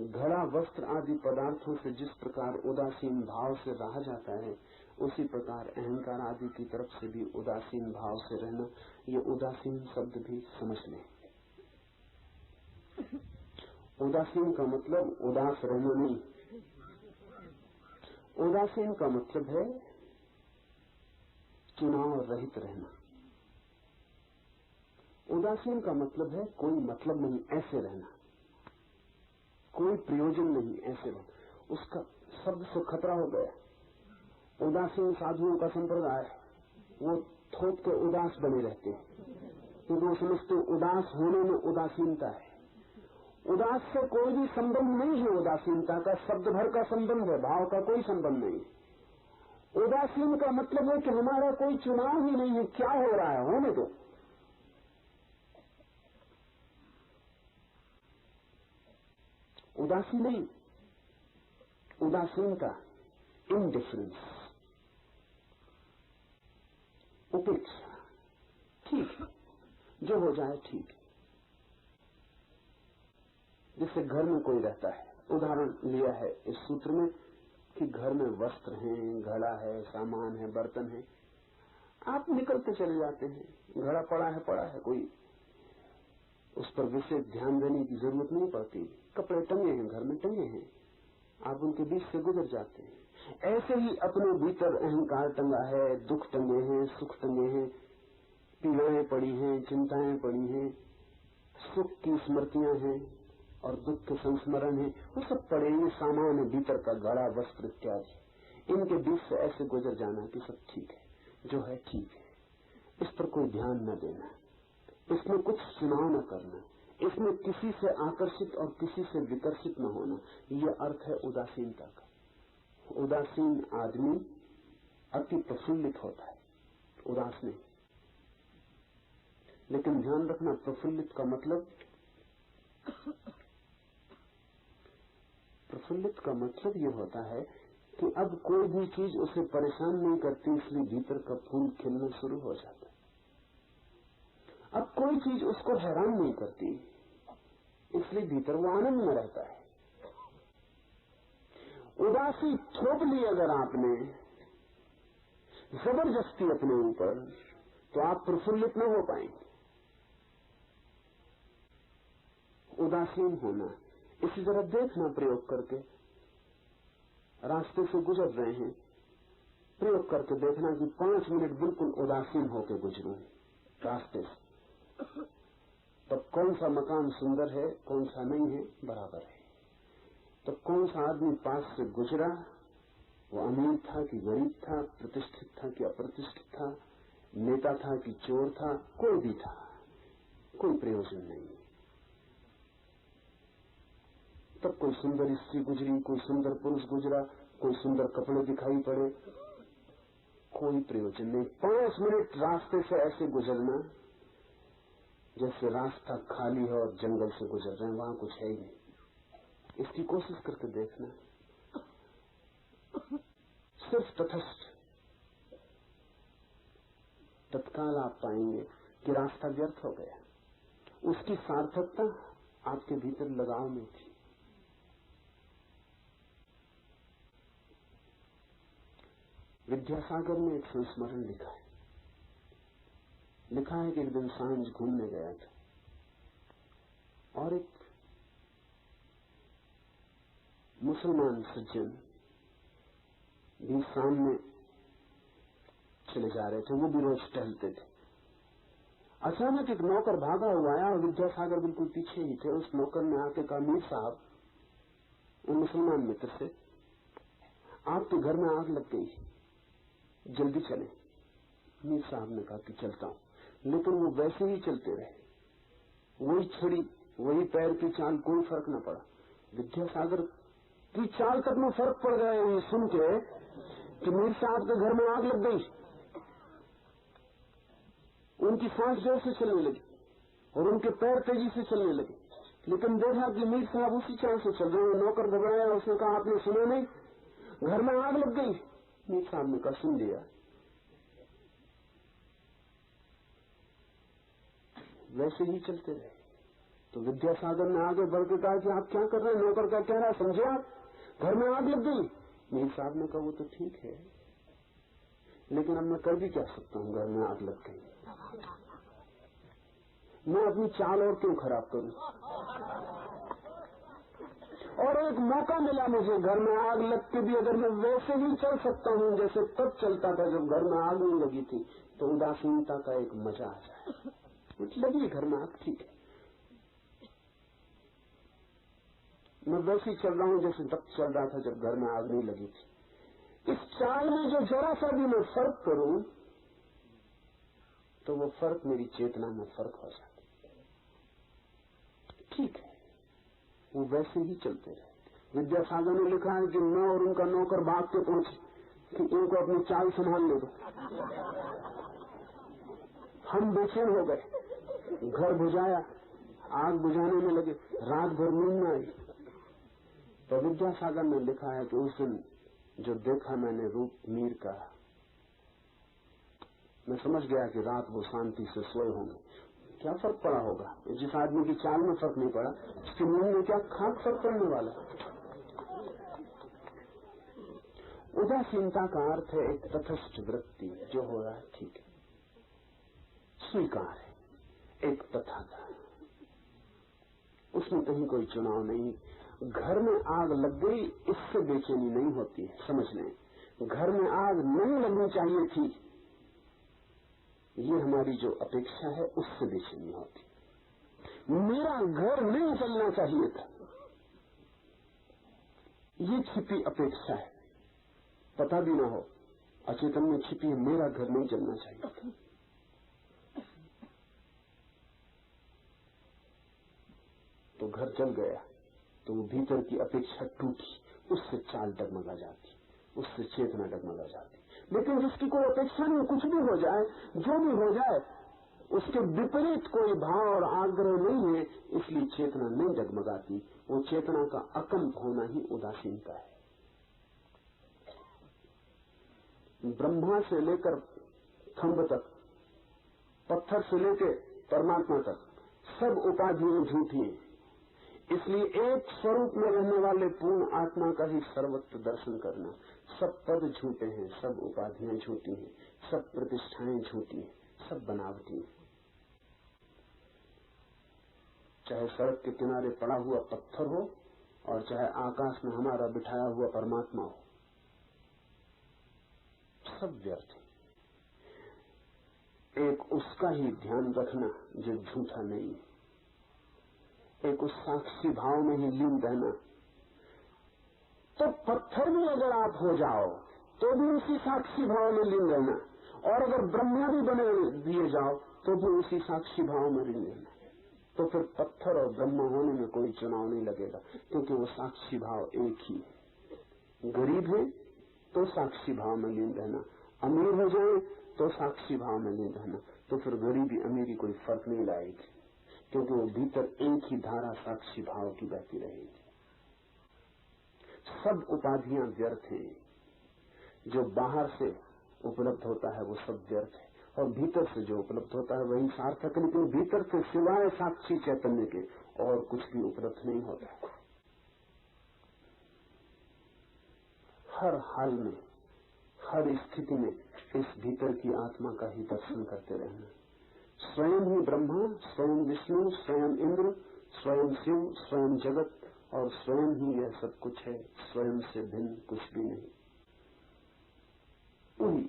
S1: घड़ा वस्त्र आदि पदार्थों से जिस प्रकार उदासीन भाव से रहा जाता है, उसी प्रकार अहंकार आदि की तरफ से भी उदासीन भाव से रहना। ये उदासीन शब्द भी समझ लें। उदासीन का मतलब उदास रहना नहीं। उदासीन का मतलब है चुनाव रहित रहना। उदासीन का मतलब है कोई मतलब नहीं, ऐसे रहना, कोई प्रयोजन नहीं, ऐसे रहना। उसका शब्द से खतरा हो गया। उदासीन साधुओं का संप्रदाय, वो थोक के उदास बने रहते हैं, क्योंकि वो समझते उदास होने में उदासीनता है। उदास से कोई भी संबंध नहीं है। उदासीनता का शब्द भर का संबंध है, भाव का कोई संबंध नहीं। उदासीन का मतलब है कि हमारा कोई चुनाव ही नहीं है, क्या हो रहा है होने दो। उदासी नहीं, उदासीनता, इनडिफरेंस, उपेक्षा। ठीक है, जो हो जाए ठीक है। जिससे घर में कोई रहता है, उदाहरण लिया है इस सूत्र में कि घर में वस्त्र हैं, घड़ा है, सामान है, बर्तन है, आप निकलते चले जाते हैं। घड़ा पड़ा है, कोई उस पर विशेष ध्यान देने की जरूरत नहीं पड़ती। कपड़े टंगे हैं, घर में टंगे हैं, आप उनके बीच से गुजर जाते हैं। ऐसे ही अपने भीतर अहंकार टंगा है, दुख टंगे हैं, सुख टंगे हैं, पीड़ाएं पड़ी हैं, चिंताएं पड़ी हैं, सुख की स्मृतियां हैं और दुख के संस्मरण है, वो सब पड़े हैं, सामान है, भीतर का घड़ा, वस्त्र इत्यादि। इनके बीच से ऐसे गुजर जाना कि सब ठीक है, जो है ठीक है, इस पर कोई ध्यान न देना, इसमें कुछ चुनाव न करना, इसमें किसी से आकर्षित और किसी से विकर्षित न होना। यह अर्थ है उदासीनता का। उदासीन आदमी अति प्रफुल्लित होता है, उदास नहीं। लेकिन ध्यान रखना, प्रफुल्लित का मतलब यह होता है कि अब कोई भी चीज उसे परेशान नहीं करती, इसलिए भीतर का फूल खिलना शुरू हो जाता है। अब कोई चीज उसको हैरान नहीं करती, इसलिए भीतर वो आनंद में रहता है। उदासी थोप ली अगर आपने जबरदस्ती अपने ऊपर, तो आप प्रफुल्लित न हो पाएंगे। उदासीन होना, इसी तरह देखना प्रयोग करके, रास्ते से गुजर रहे हैं, प्रयोग करके देखना कि 5 मिनट बिल्कुल उदासीन होकर गुजरूं रास्ते से, तब कौन सा मकान सुंदर है कौन सा नहीं है बराबर है। तो कौन सा आदमी पास से गुजरा, वो अमीर था कि गरीब था, प्रतिष्ठित था कि अप्रतिष्ठित था, नेता था कि चोर था, कोई भी था, कोई प्रयोजन नहीं। तब कोई सुंदर स्त्री गुजरी, कोई सुंदर पुरुष गुजरा, कोई सुंदर कपड़े दिखाई पड़े, कोई प्रयोजन नहीं। 5 मिनट रास्ते से ऐसे गुजरना जैसे रास्ता खाली है और जंगल से गुजर रहे हैं, वहां कुछ है ही नहीं। इसकी कोशिश करके देखना, सिर्फ तटस्थ, तत्काल आप पाएंगे कि रास्ता व्यर्थ हो गया। उसकी सार्थकता आपके भीतर लगाव में थी। विद्यासागर ने एक संस्मरण लिखा है कि एक दिन सांझ घूमने गया था और एक मुसलमान सज्जन भी सामने चले जा रहे थे, वो भी रोज टहलते थे। अचानक एक नौकर भागा हुआ आया और विद्यासागर बिल्कुल पीछे ही थे। उस नौकर ने आके कहा, मीर साहब, उन मुसलमान मित्र से, आपके घर में आग लग गई, जल्दी चले। मीर साहब ने कहा कि चलता हूं, लेकिन वो वैसे ही चलते रहे, वही छड़ी, वही पैर की चाल, कोई फर्क न पड़ा। विद्यासागर की चाल तक में फर्क पड़ गया ये सुन के कि मीर साहब के घर में आग लग गई। उनकी सांस जोर से चलने लगी और उनके पैर तेजी से चलने लगे, लेकिन देखा कि मीर साहब उसी चाल से चल रहे हैं। नौकर घबराया, उसने कहा, आपने सुना नहीं, घर में आग लग गई। मीर साहब ने कहा, सुन लिया। वैसे ही चलते रहे। तो विद्यासागर ने आगे बढ़ के कहा कि आप क्या कर रहे हैं? नौकर का कह रहा है, समझे आप, घर में आग लग गई। मीर साहब ने कहा, वो तो ठीक है, लेकिन अब मैं कर भी क्या सकता हूं, घर में आग लग गई, मैं अपनी चाल और क्यों खराब करूं। और एक मौका मिला मुझे, घर में आग लग के भी अगर मैं वैसे ही चल सकता हूं जैसे तब चलता था जब घर में आग नहीं लगी थी, तो उदासीनता का एक मजा आ जाए। कुछ लगी घर में आग, ठीक है, मैं वैसे ही चल रहा हूं जैसे तब चल रहा था जब घर में आग नहीं लगी थी। इस चाल में जो जरा सा भी मैं फर्क करूं तो वो फर्क मेरी चेतना में फर्क हो जाता। ठीक है, वो वैसे ही चलते रहे। विद्यासागर ने लिखा है कि मैं और उनका नौकर भाग के पहुंचे कि इनको अपनी चाल संभालने दो। हम बेचैन हो गए, घर बुझाया, आग बुझाने में लगे, रात भर नींद न आई। तो विद्यासागर ने लिखा है कि उस दिन जो देखा मैंने रूप मीर का, मैं समझ गया कि रात वो शांति से सोए होंगे। क्या फर्क पड़ा होगा? जिस आदमी की चाल में फर्क नहीं पड़ा, उसकी नींद में क्या खाक फर्क पड़ने वाला। उदासीनता का अर्थ है एक तटस्थ वृत्ति, जो हो रहा है ठीक है, स्वीकार है, एक तथाता, उसमें कहीं कोई चुनाव नहीं। घर में आग लग गई, इससे बेचैनी नहीं होती है, समझ लें। घर में आग नहीं लगनी चाहिए थी, ये हमारी जो अपेक्षा है उससे बेचैनी होती। मेरा घर नहीं चलना चाहिए था, ये छिपी अपेक्षा है, पता भी ना हो, अचेतन में छिपी है, मेरा घर नहीं चलना चाहिए था। तो घर चल गया, तो वो भीतर की अपेक्षा टूटी, उससे चाल डगमगा जाती, उससे चेतना डगमगा जाती। लेकिन जिसकी कोई अपेक्षा नहीं, कुछ भी हो जाए, जो भी हो जाए, उसके विपरीत कोई भाव और आग्रह नहीं है, इसलिए चेतना नहीं डगमगाती। वो चेतना का अकंप होना ही उदासीनता है। ब्रह्मा से लेकर खंभ तक, पत्थर से लेकर परमात्मा तक, सब उपाधियां झूठी हैं। इसलिए एक स्वरूप में रहने वाले पूर्ण आत्मा का ही सर्वत्र दर्शन करना। सब पद झूठे हैं, सब उपाधियां झूठी हैं, सब प्रतिष्ठाएं झूठी हैं, सब बनावटी है। चाहे सड़क के किनारे पड़ा हुआ पत्थर हो और चाहे आकाश में हमारा बिठाया हुआ परमात्मा हो, सब व्यर्थ है। एक उसका ही ध्यान रखना जो झूठा नहीं है, एक उस साक्षी भाव में ही लीन रहना। तो पत्थर में अगर आप हो जाओ तो भी उसी साक्षी भाव में लीन रहना, और अगर ब्रह्मा भी बने दिए जाओ तो भी उसी साक्षी भाव में लीन रहना। तो फिर पत्थर और ब्रह्मा होने में कोई चुनाव नहीं लगेगा, क्योंकि वो साक्षी भाव एक ही है। गरीब है तो साक्षी भाव में लीन रहना, अमीर हो जाए तो साक्षी भाव में लीन रहना। तो फिर गरीबी अमीरी कोई फर्क नहीं लाएगी, क्योंकि वो भीतर एक ही धारा साक्षी भाव की बहती रहेगी। सब उपाधियां व्यर्थ हैं। जो बाहर से उपलब्ध होता है वो सब व्यर्थ है, और भीतर से जो उपलब्ध होता है वही सार्थक है। लेकिन भीतर से सिवाय साक्षी चैतन्य के और कुछ भी उपलब्ध नहीं होता। हर हाल में, हर स्थिति में इस भीतर की आत्मा का ही दर्शन करते रहना। स्वयं ही ब्रह्मा, स्वयं विष्णु, स्वयं इंद्र, स्वयं शिव, स्वयं जगत, और स्वयं ही यह सब कुछ है। स्वयं से भिन्न कुछ भी नहीं। वही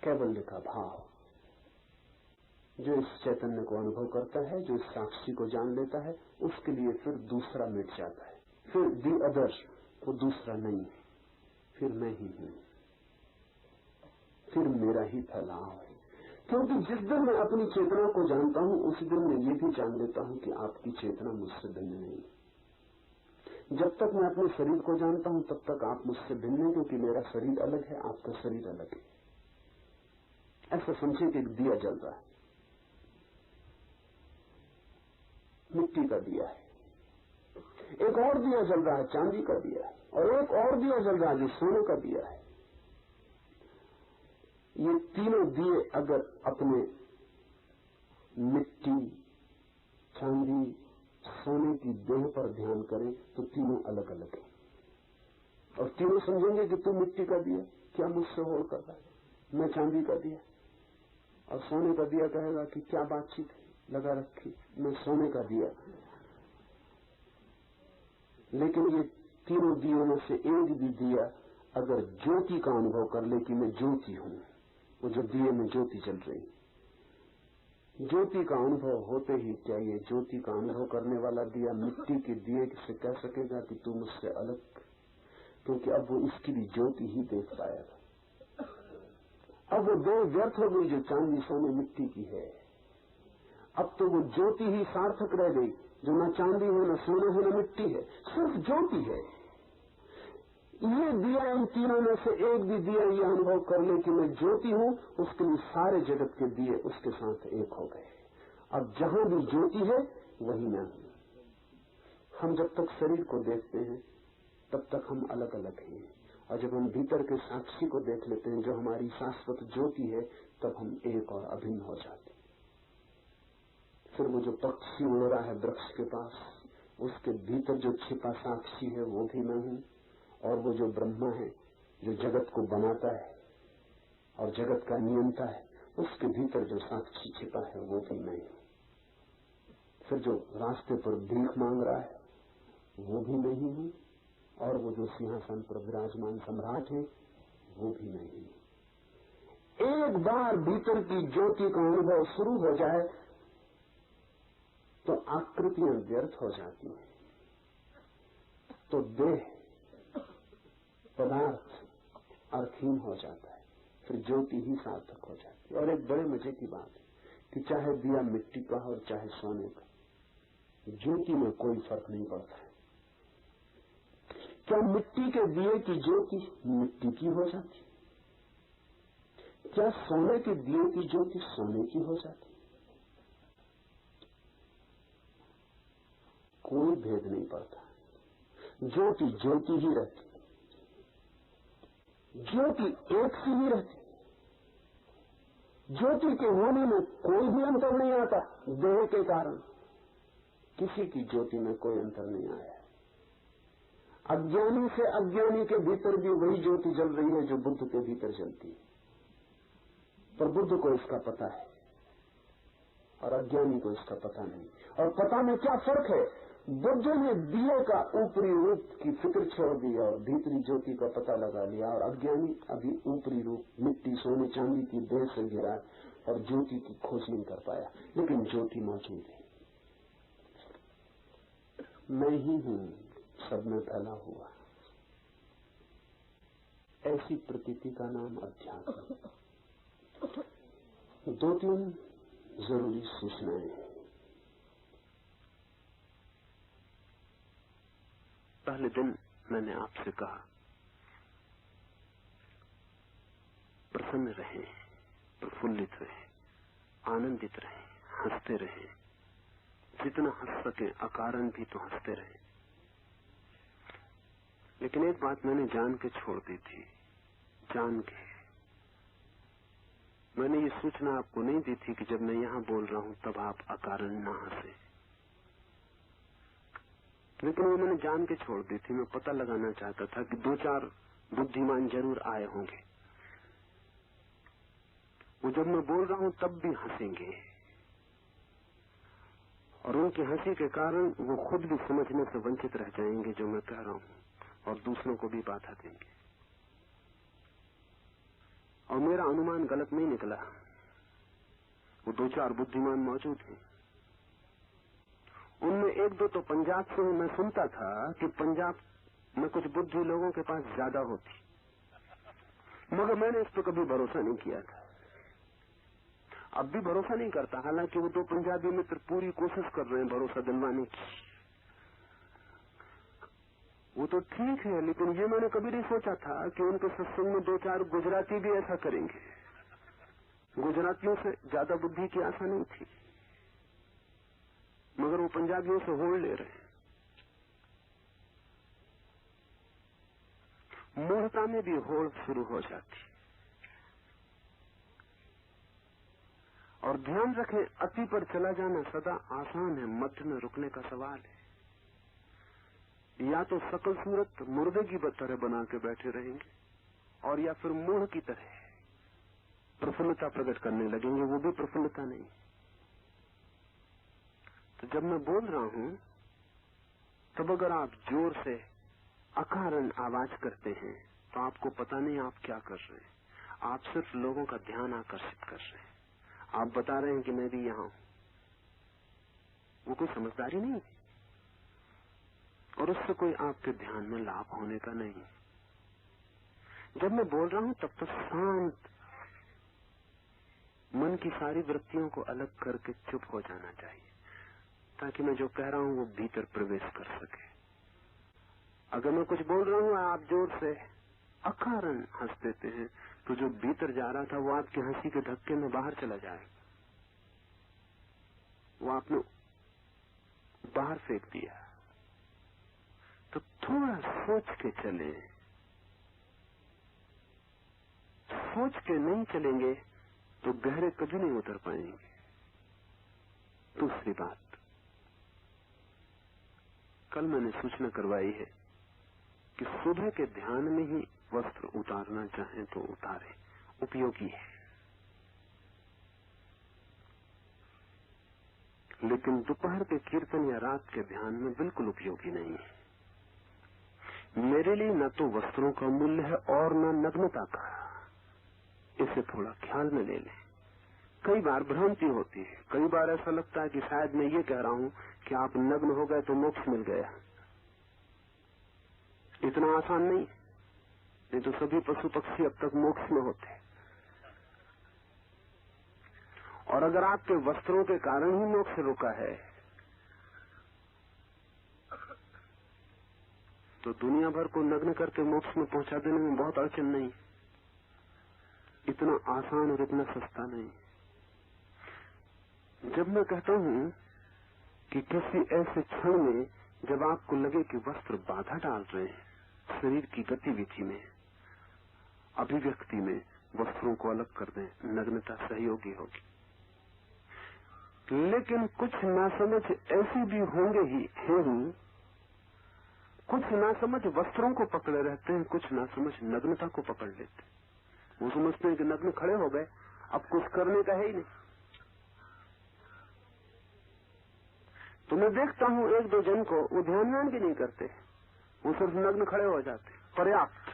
S1: कैवल्य का भाव जो इस चैतन्य को अनुभव करता है, जो इस साक्षी को जान लेता है, उसके लिए फिर दूसरा मिट जाता है। फिर दी अदर, वो दूसरा नहीं है, फिर मैं ही हूं, फिर मेरा ही फैलाव है। क्योंकि जिस दिन मैं अपनी चेतना को जानता हूं उसी दिन मैं ये भी जान लेता हूं कि आपकी चेतना मुझसे भिन्न नहीं है। जब तक मैं अपने शरीर को जानता हूं तब तक आप मुझसे भिन्न हैं, क्योंकि मेरा शरीर अलग है, आपका शरीर अलग है। ऐसा समझे कि एक दिया जल रहा है, मिट्टी का दिया है, एक और दिया जल रहा है, चांदी का दिया है, और एक और दिया जल रहा है जो सोने का दिया है। ये तीनों दिए अगर अपने मिट्टी, चांदी, सोने की देह पर ध्यान करें तो तीनों अलग अलग हैं, और तीनों समझेंगे कि तू मिट्टी का दिया, क्या मुझसे होड़ कर रहा है, मैं चांदी का दिया। और सोने का दिया कहेगा कि क्या बातचीत लगा रखी, मैं सोने का दिया। लेकिन ये तीनों दियों में से एक भी दिया अगर ज्योति का अनुभव कर ले कि मैं ज्योति हूं, वो जो दिए में ज्योति चल रही, ज्योति का अनुभव होते ही क्या ये ज्योति का अनुभव करने वाला दिया मिट्टी के दिए से कह सकेगा कि तू मुझसे अलग, क्योंकि अब वो इसकी भी ज्योति ही देख पाएगा। अब वो दो व्यर्थ हो गई जो चांदी सोने मिट्टी की है। अब तो वो ज्योति ही सार्थक रह गई, जो न चांदी हो, न सोने हो, न मिट्टी है, सिर्फ ज्योति है। ये दिया इन तीनों में से एक भी दिया ये अनुभव कर ले कि मैं ज्योति हूं, उसके लिए सारे जगत के दिए उसके साथ एक हो गए। अब जहां भी ज्योति है वही मैं हूं। हम जब तक शरीर को देखते हैं तब तक हम अलग अलग हैं, और जब हम भीतर के साक्षी को देख लेते हैं जो हमारी शाश्वत ज्योति है, तब हम एक और अभिन्न हो जाते हैं। फिर वो जो पक्षी उड़ रहा है वृक्ष के पास, उसके भीतर जो छिपा साक्षी है वो भी मैं हूं, और वो जो ब्रह्मा है जो जगत को बनाता है और जगत का नियंता है, उसके भीतर जो साक्षी छिपा है वो भी मैं हूं। फिर जो रास्ते पर भीख मांग रहा है वो भी मैं ही हूं, और वो जो सिंहासन पर विराजमान सम्राट है वो भी मैं ही हूं। एक बार भीतर की ज्योति का अनुभव शुरू हो जाए तो आकृतियां व्यर्थ हो जाती हैं, तो देह पदार्थ अर्थहीन हो जाता है, फिर ज्योति ही सार्थक हो जाती है। और एक बड़े मजे की बात है कि चाहे दिया मिट्टी का हो चाहे सोने का, ज्योति में कोई फर्क नहीं पड़ता है। क्या मिट्टी के दिए की ज्योति मिट्टी की हो जाती? क्या सोने के दिए की ज्योति सोने की हो जाती? कोई भेद नहीं पड़ता, ज्योति ज्योति ही रहती, ज्योति एक सी ही रहती। ज्योति के होने में कोई भी अंतर नहीं आता। देह के कारण किसी की ज्योति में कोई अंतर नहीं आया। अज्ञानी से अज्ञानी के भीतर भी वही ज्योति जल रही है जो बुद्ध के भीतर जलती है, पर बुद्ध को इसका पता है और अज्ञानी को इसका पता नहीं। और पता में क्या फर्क है? बुद्ध ने दिए का ऊपरी रूप की फिक्र छोड़ दी और भीतरी ज्योति का पता लगा लिया, और अज्ञानी अभी ऊपरी रूप मिट्टी सोने चांदी की देह से गिरा और ज्योति की खोज नहीं कर पाया, लेकिन ज्योति मौजूद है। मैं ही हूं सब में फैला हुआ, ऐसी प्रतीति का नाम अध्यात्म। 2-3 जरूरी सूचनाएं। पहले दिन मैंने आपसे कहा प्रसन्न रहे, प्रफुल्लित रहे, आनंदित रहे, हंसते रहे, जितना हंस सके, अकारण भी तो हंसते रहे। लेकिन एक बात मैंने जान के छोड़ दी थी, जान के मैंने ये सूचना आपको नहीं दी थी कि जब मैं यहां बोल रहा हूं तब आप अकारण ना हंसे, लेकिन वो मैंने जान के छोड़ दी थी। मैं पता लगाना चाहता था कि 2-4 बुद्धिमान जरूर आए होंगे, वो जब मैं बोल रहा हूं तब भी हंसेंगे, और उनकी हंसी के कारण वो खुद भी समझने से वंचित रह जाएंगे जो मैं कह रहा हूं, और दूसरों को भी बाधा देंगे। और मेरा अनुमान गलत नहीं निकला, वो 2-4 बुद्धिमान मौजूद हैं। उनमें 1-2 तो पंजाब से मैं सुनता था कि पंजाब में कुछ बुद्धि लोगों के पास ज्यादा होती, मगर मैंने इस पर कभी भरोसा नहीं किया था, अब भी भरोसा नहीं करता। हालांकि वो 2 पंजाबी मित्र पूरी कोशिश कर रहे हैं भरोसा दिलवाने की, वो तो ठीक है, लेकिन ये मैंने कभी नहीं सोचा था कि उनके सत्संग में 2-4 गुजराती भी ऐसा करेंगे। गुजरातियों से ज्यादा बुद्धि की आशा नहीं थी, मगर वो पंजाबियों से होड़ ले रहे हैं। मूर्खता में भी होड़ शुरू हो जाती। और ध्यान रखें, अति पर चला जाना सदा आसान है, मध्य में रुकने का सवाल है। या तो सकल सूरत मुर्दे की तरह बना के बैठे रहेंगे, और या फिर मूढ़ की तरह प्रफुल्लता प्रकट करने लगेंगे, वो भी प्रफुल्लता नहीं। तो जब मैं बोल रहा हूं तब अगर आप जोर से अकारण आवाज करते हैं तो आपको पता नहीं आप क्या कर रहे हैं, आप सिर्फ लोगों का ध्यान आकर्षित कर रहे हैं। आप बता रहे हैं कि मैं भी यहां हूं, वो कोई समझदारी नहीं है, और उससे कोई आपके ध्यान में लाभ होने का नहीं है। जब मैं बोल रहा हूं तब तो शांत मन की सारी वृत्तियों को अलग करके चुप हो जाना चाहिए, ताकि मैं जो कह रहा हूं वो भीतर प्रवेश कर सके। अगर मैं कुछ बोल रहा हूं आप जोर से अकारण हंस देते हैं, तो जो भीतर जा रहा था वो आपकी हंसी के धक्के में बाहर चला जाएगा, वो आपने बाहर फेंक दिया। तो थोड़ा सोच के चले, सोच के नहीं चलेंगे तो गहरे कभी नहीं उतर पाएंगे। दूसरी बात, कल मैंने सूचना करवाई है कि सुबह के ध्यान में ही वस्त्र उतारना चाहें तो उतारे, उपयोगी है, लेकिन दोपहर के कीर्तन या रात के ध्यान में बिल्कुल उपयोगी नहीं है। मेरे लिए न तो वस्त्रों का मूल्य है और न नग्नता का, इसे थोड़ा ख्याल में ले लें। कई बार भ्रांति होती है, कई बार ऐसा लगता है कि शायद मैं ये कह रहा हूं कि आप नग्न हो गए तो मोक्ष मिल गया। इतना आसान नहीं तो सभी पशु पक्षी अब तक मोक्ष में होते। और अगर आपके वस्त्रों के कारण ही मोक्ष रुका है तो दुनिया भर को नग्न करके मोक्ष में पहुंचा देने में बहुत अड़चन नहीं, इतना आसान और इतना सस्ता नहीं। जब मैं कहता हूं कि किसी ऐसे क्षण में जब आपको लगे कि वस्त्र बाधा डाल रहे हैं शरीर की गतिविधि में, अभिव्यक्ति में, वस्त्रों को अलग कर दें, नग्नता सहयोगी होगी। लेकिन कुछ नासमझ ऐसे भी होंगे ही हैं, कुछ नासमझ वस्त्रों को पकड़े रहते हैं, कुछ नासमझ नग्नता को पकड़ लेते हैं। वो समझते हैं कि नग्न खड़े हो गए, अब कुछ करने का है ही नहीं। तो मैं देखता हूँ एक दो जन को वो ध्यान भी नहीं करते, वो सिर्फ नग्न खड़े हो जाते। पर्याप्त,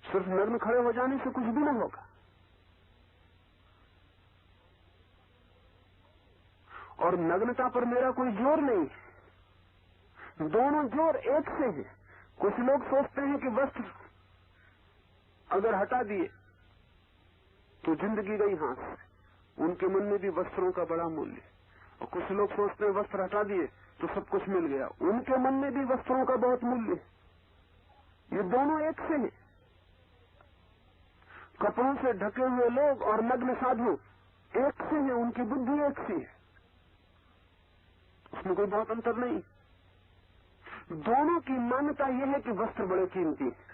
S1: सिर्फ नग्न खड़े हो जाने से कुछ भी न होगा। और नग्नता पर मेरा कोई जोर नहीं, दोनों जोर एक से हैं। कुछ लोग सोचते हैं कि वस्त्र अगर हटा दिए तो जिंदगी गई हाथ से, उनके मन में भी वस्त्रों का बड़ा मूल्य। और कुछ लोग सोचते हैं वस्त्र हटा दिए तो सब कुछ मिल गया, उनके मन में भी वस्त्रों का बहुत मूल्य। ये दोनों एक से हैं। कपड़ों से ढके हुए लोग और नग्न साधु एक से हैं, उनकी बुद्धि एक सी है, उसमें कोई बहुत अंतर नहीं। दोनों की मान्यता यह है कि वस्त्र बड़े कीमती है।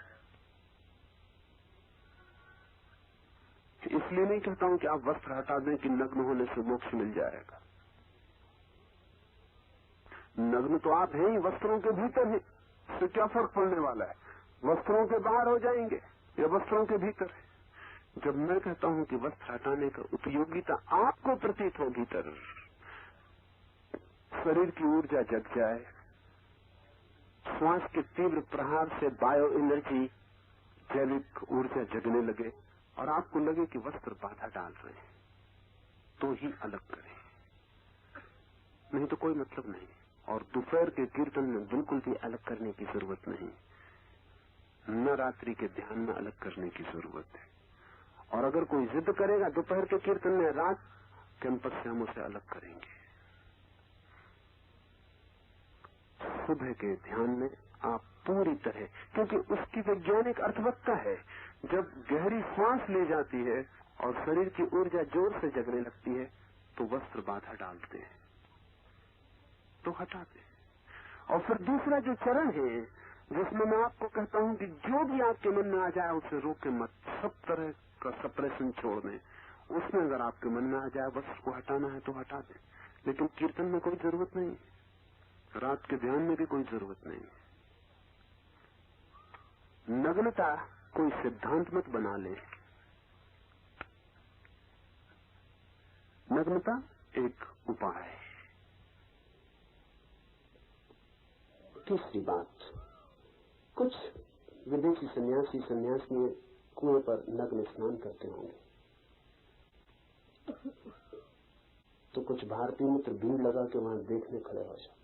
S1: इसलिए नहीं कहता हूं कि आप वस्त्र हटा दें कि नग्न होने से मोक्ष मिल जाएगा। नग्न तो आप हैं ही, वस्त्रों के भीतर हैं, इससे क्या फर्क पड़ने वाला है? वस्त्रों के बाहर हो जाएंगे या वस्त्रों के भीतर है। जब मैं कहता हूं कि वस्त्र हटाने का उपयोगिता आपको प्रतीत हो, भीतर शरीर की ऊर्जा जग जाए, श्वास के तीव्र प्रहार से बायो एनर्जी, जैविक ऊर्जा जगने लगे और आपको लगे कि वस्त्र बाधा डाल रहे हैं, तो ही अलग करें, नहीं तो कोई मतलब नहीं। और दोपहर के कीर्तन में बिल्कुल भी अलग करने की जरूरत नहीं, न रात्रि के ध्यान में अलग करने की जरूरत है। और अगर कोई जिद करेगा दोपहर के कीर्तन में, रात कैंपस से हम उसे अलग करेंगे। सुबह के ध्यान में आप पूरी तरह, क्योंकि उसकी वैज्ञानिक अर्थवत्ता है, जब गहरी सांस ले जाती है और शरीर की ऊर्जा जोर से जगने लगती है तो वस्त्र बाधा डालते हैं, तो हटाते हैं। और फिर दूसरा जो चरण है, जिसमें मैं आपको कहता हूं कि जो भी आपके मन में आ जाए उसे रोके मत, सब तरह का सप्रेशन छोड़ दें। उसमें अगर आपके मन में आ जाए वस्त्र को हटाना है तो हटा दें, लेकिन कीर्तन में कोई जरूरत नहीं, रात के ध्यान में भी कोई जरूरत नहीं। नग्नता कोई सिद्धांत मत बना ले, नग्नता एक उपाय है। तीसरी बात, कुछ विदेशी सन्यासी सन्यासियां कुएं पर नग्न स्नान करते होंगे, तो कुछ भारतीय मित्र भीड़ लगा के वहां देखने खड़े हो जाए।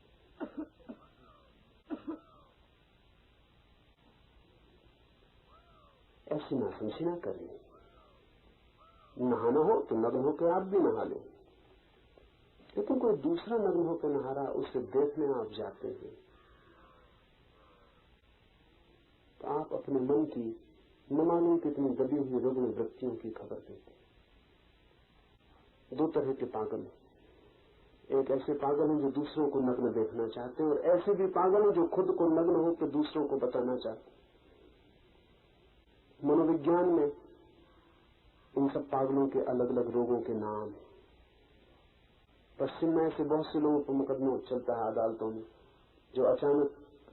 S1: ऐसी नासमझी ना करें। नहाना हो तो नग्न होकर आप भी नहा लो, लेकिन कोई दूसरा नग्न होकर नहा रहा, उसे देखने आप जाते हैं तो आप अपने मन की न मालूम कितनी दबी हुई रुग्ण वृत्तियों की खबर देते। दो तरह के पागल हैं, एक ऐसे पागल हैं जो दूसरों को नग्न देखना चाहते हैं, और ऐसे भी पागल हैं जो खुद को नग्न होकर दूसरों को बताना चाहते हैं। मनोविज्ञान में इन सब पागलों के अलग अलग रोगों के नाम हैं। पश्चिम में ऐसे बहुत से लोगों पर मुकदमा चलता है अदालतों में, जो अचानक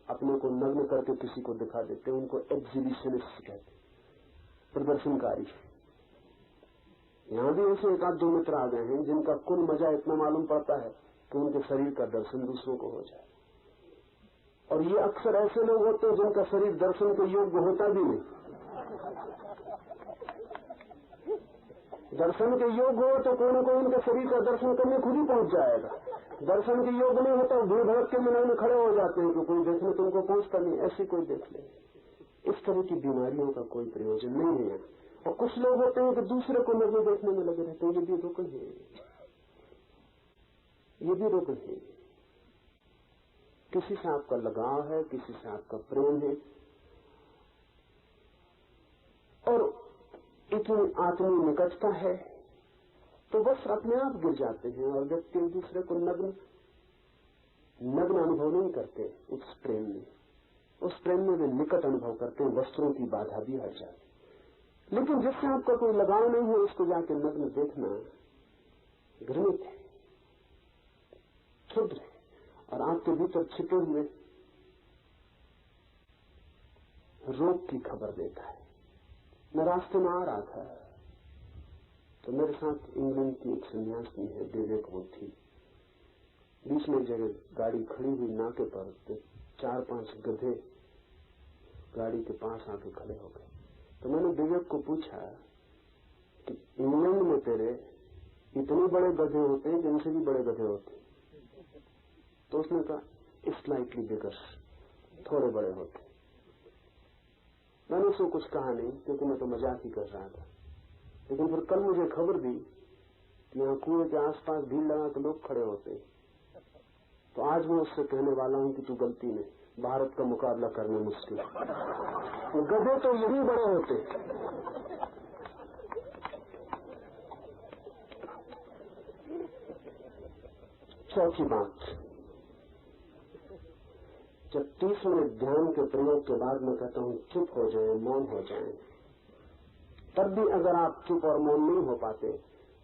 S1: अपने को नग्न करके किसी को दिखा देते हैं, उनको एग्जिबिशनिस्ट कहते हैं, प्रदर्शनकारी। यहां भी ऐसे एक आध दो मित्र आ गए हैं जिनका कुल मजा इतना मालूम पड़ता है कि उनके शरीर का दर्शन दूसरों को हो जाए। और ये अक्सर ऐसे लोग होते हैं जिनका शरीर दर्शन के योग्य होता भी नहीं। दर्शन के योग्य हो तो कोई न कोई उनके शरीर का दर्शन करने खुद ही पहुंच जाएगा। दर्शन के योग्य नहीं होता, भीड़ भड़क के मिनट में खड़े हो जाते हैं कि कोई देखने तुमको पहुंचता नहीं, ऐसी कोई देख ले। इस तरह की बीमारियों का कोई प्रयोजन नहीं है। और कुछ लोग होते हैं कि दूसरे को नग्न देखने में लगे रहते हैं, ये भी रुकन है, ये भी रुकन है। किसी से आपका लगाव है, किसी से आपका प्रेम है, और इतनी आत्मीय निकटता है तो बस अपने आप गिर जाते हैं और व्यक्ति एक दूसरे को नग्न अनुभव नहीं करते। उस प्रेम में वे निकट अनुभव करते हैं, वस्त्रों की बाधा भी हट जाती। लेकिन जिससे आपका कोई लगाव नहीं है उसको जाके नग्न देखना घृणित है, क्षुद्र है, और आपके भीतर छिपे हुए रोग की खबर देता है। मैं रास्ते में आ रहा था तो मेरे साथ इंग्लैंड की एक सन्यासिनी है, डेविड वो थी। बीच में एक जगह गाड़ी खड़ी हुई नाके पर, तो 4-5 गधे गाड़ी के पास आके खड़े हो गए। तो मैंने विवेक को पूछा कि इंग्लैंड में तेरे इतने बड़े गधे होते हैं, जिनसे भी बड़े गधे होते हैं? तो उसने कहा स्लाइटली बिगर, थोड़े बड़े होते। मैंने उसको कुछ कहा नहीं, क्योंकि मैं तो मजाक ही कर रहा था। लेकिन फिर कल मुझे खबर दी कि यहाँ कुएं के आसपास भीड़ लगा के लोग खड़े होते हैं। तो आज मैं उससे कहने वाला हूँ कि तू गलती में, भारत का मुकाबला करना मुश्किल है। गधे तो यही बड़े होते। चौथी बात, जब 30 मिनट ध्यान के प्रयोग के बाद मैं कहता हूँ चुप हो जाए, मौन हो जाए, तब भी अगर आप चुप और मौन नहीं हो पाते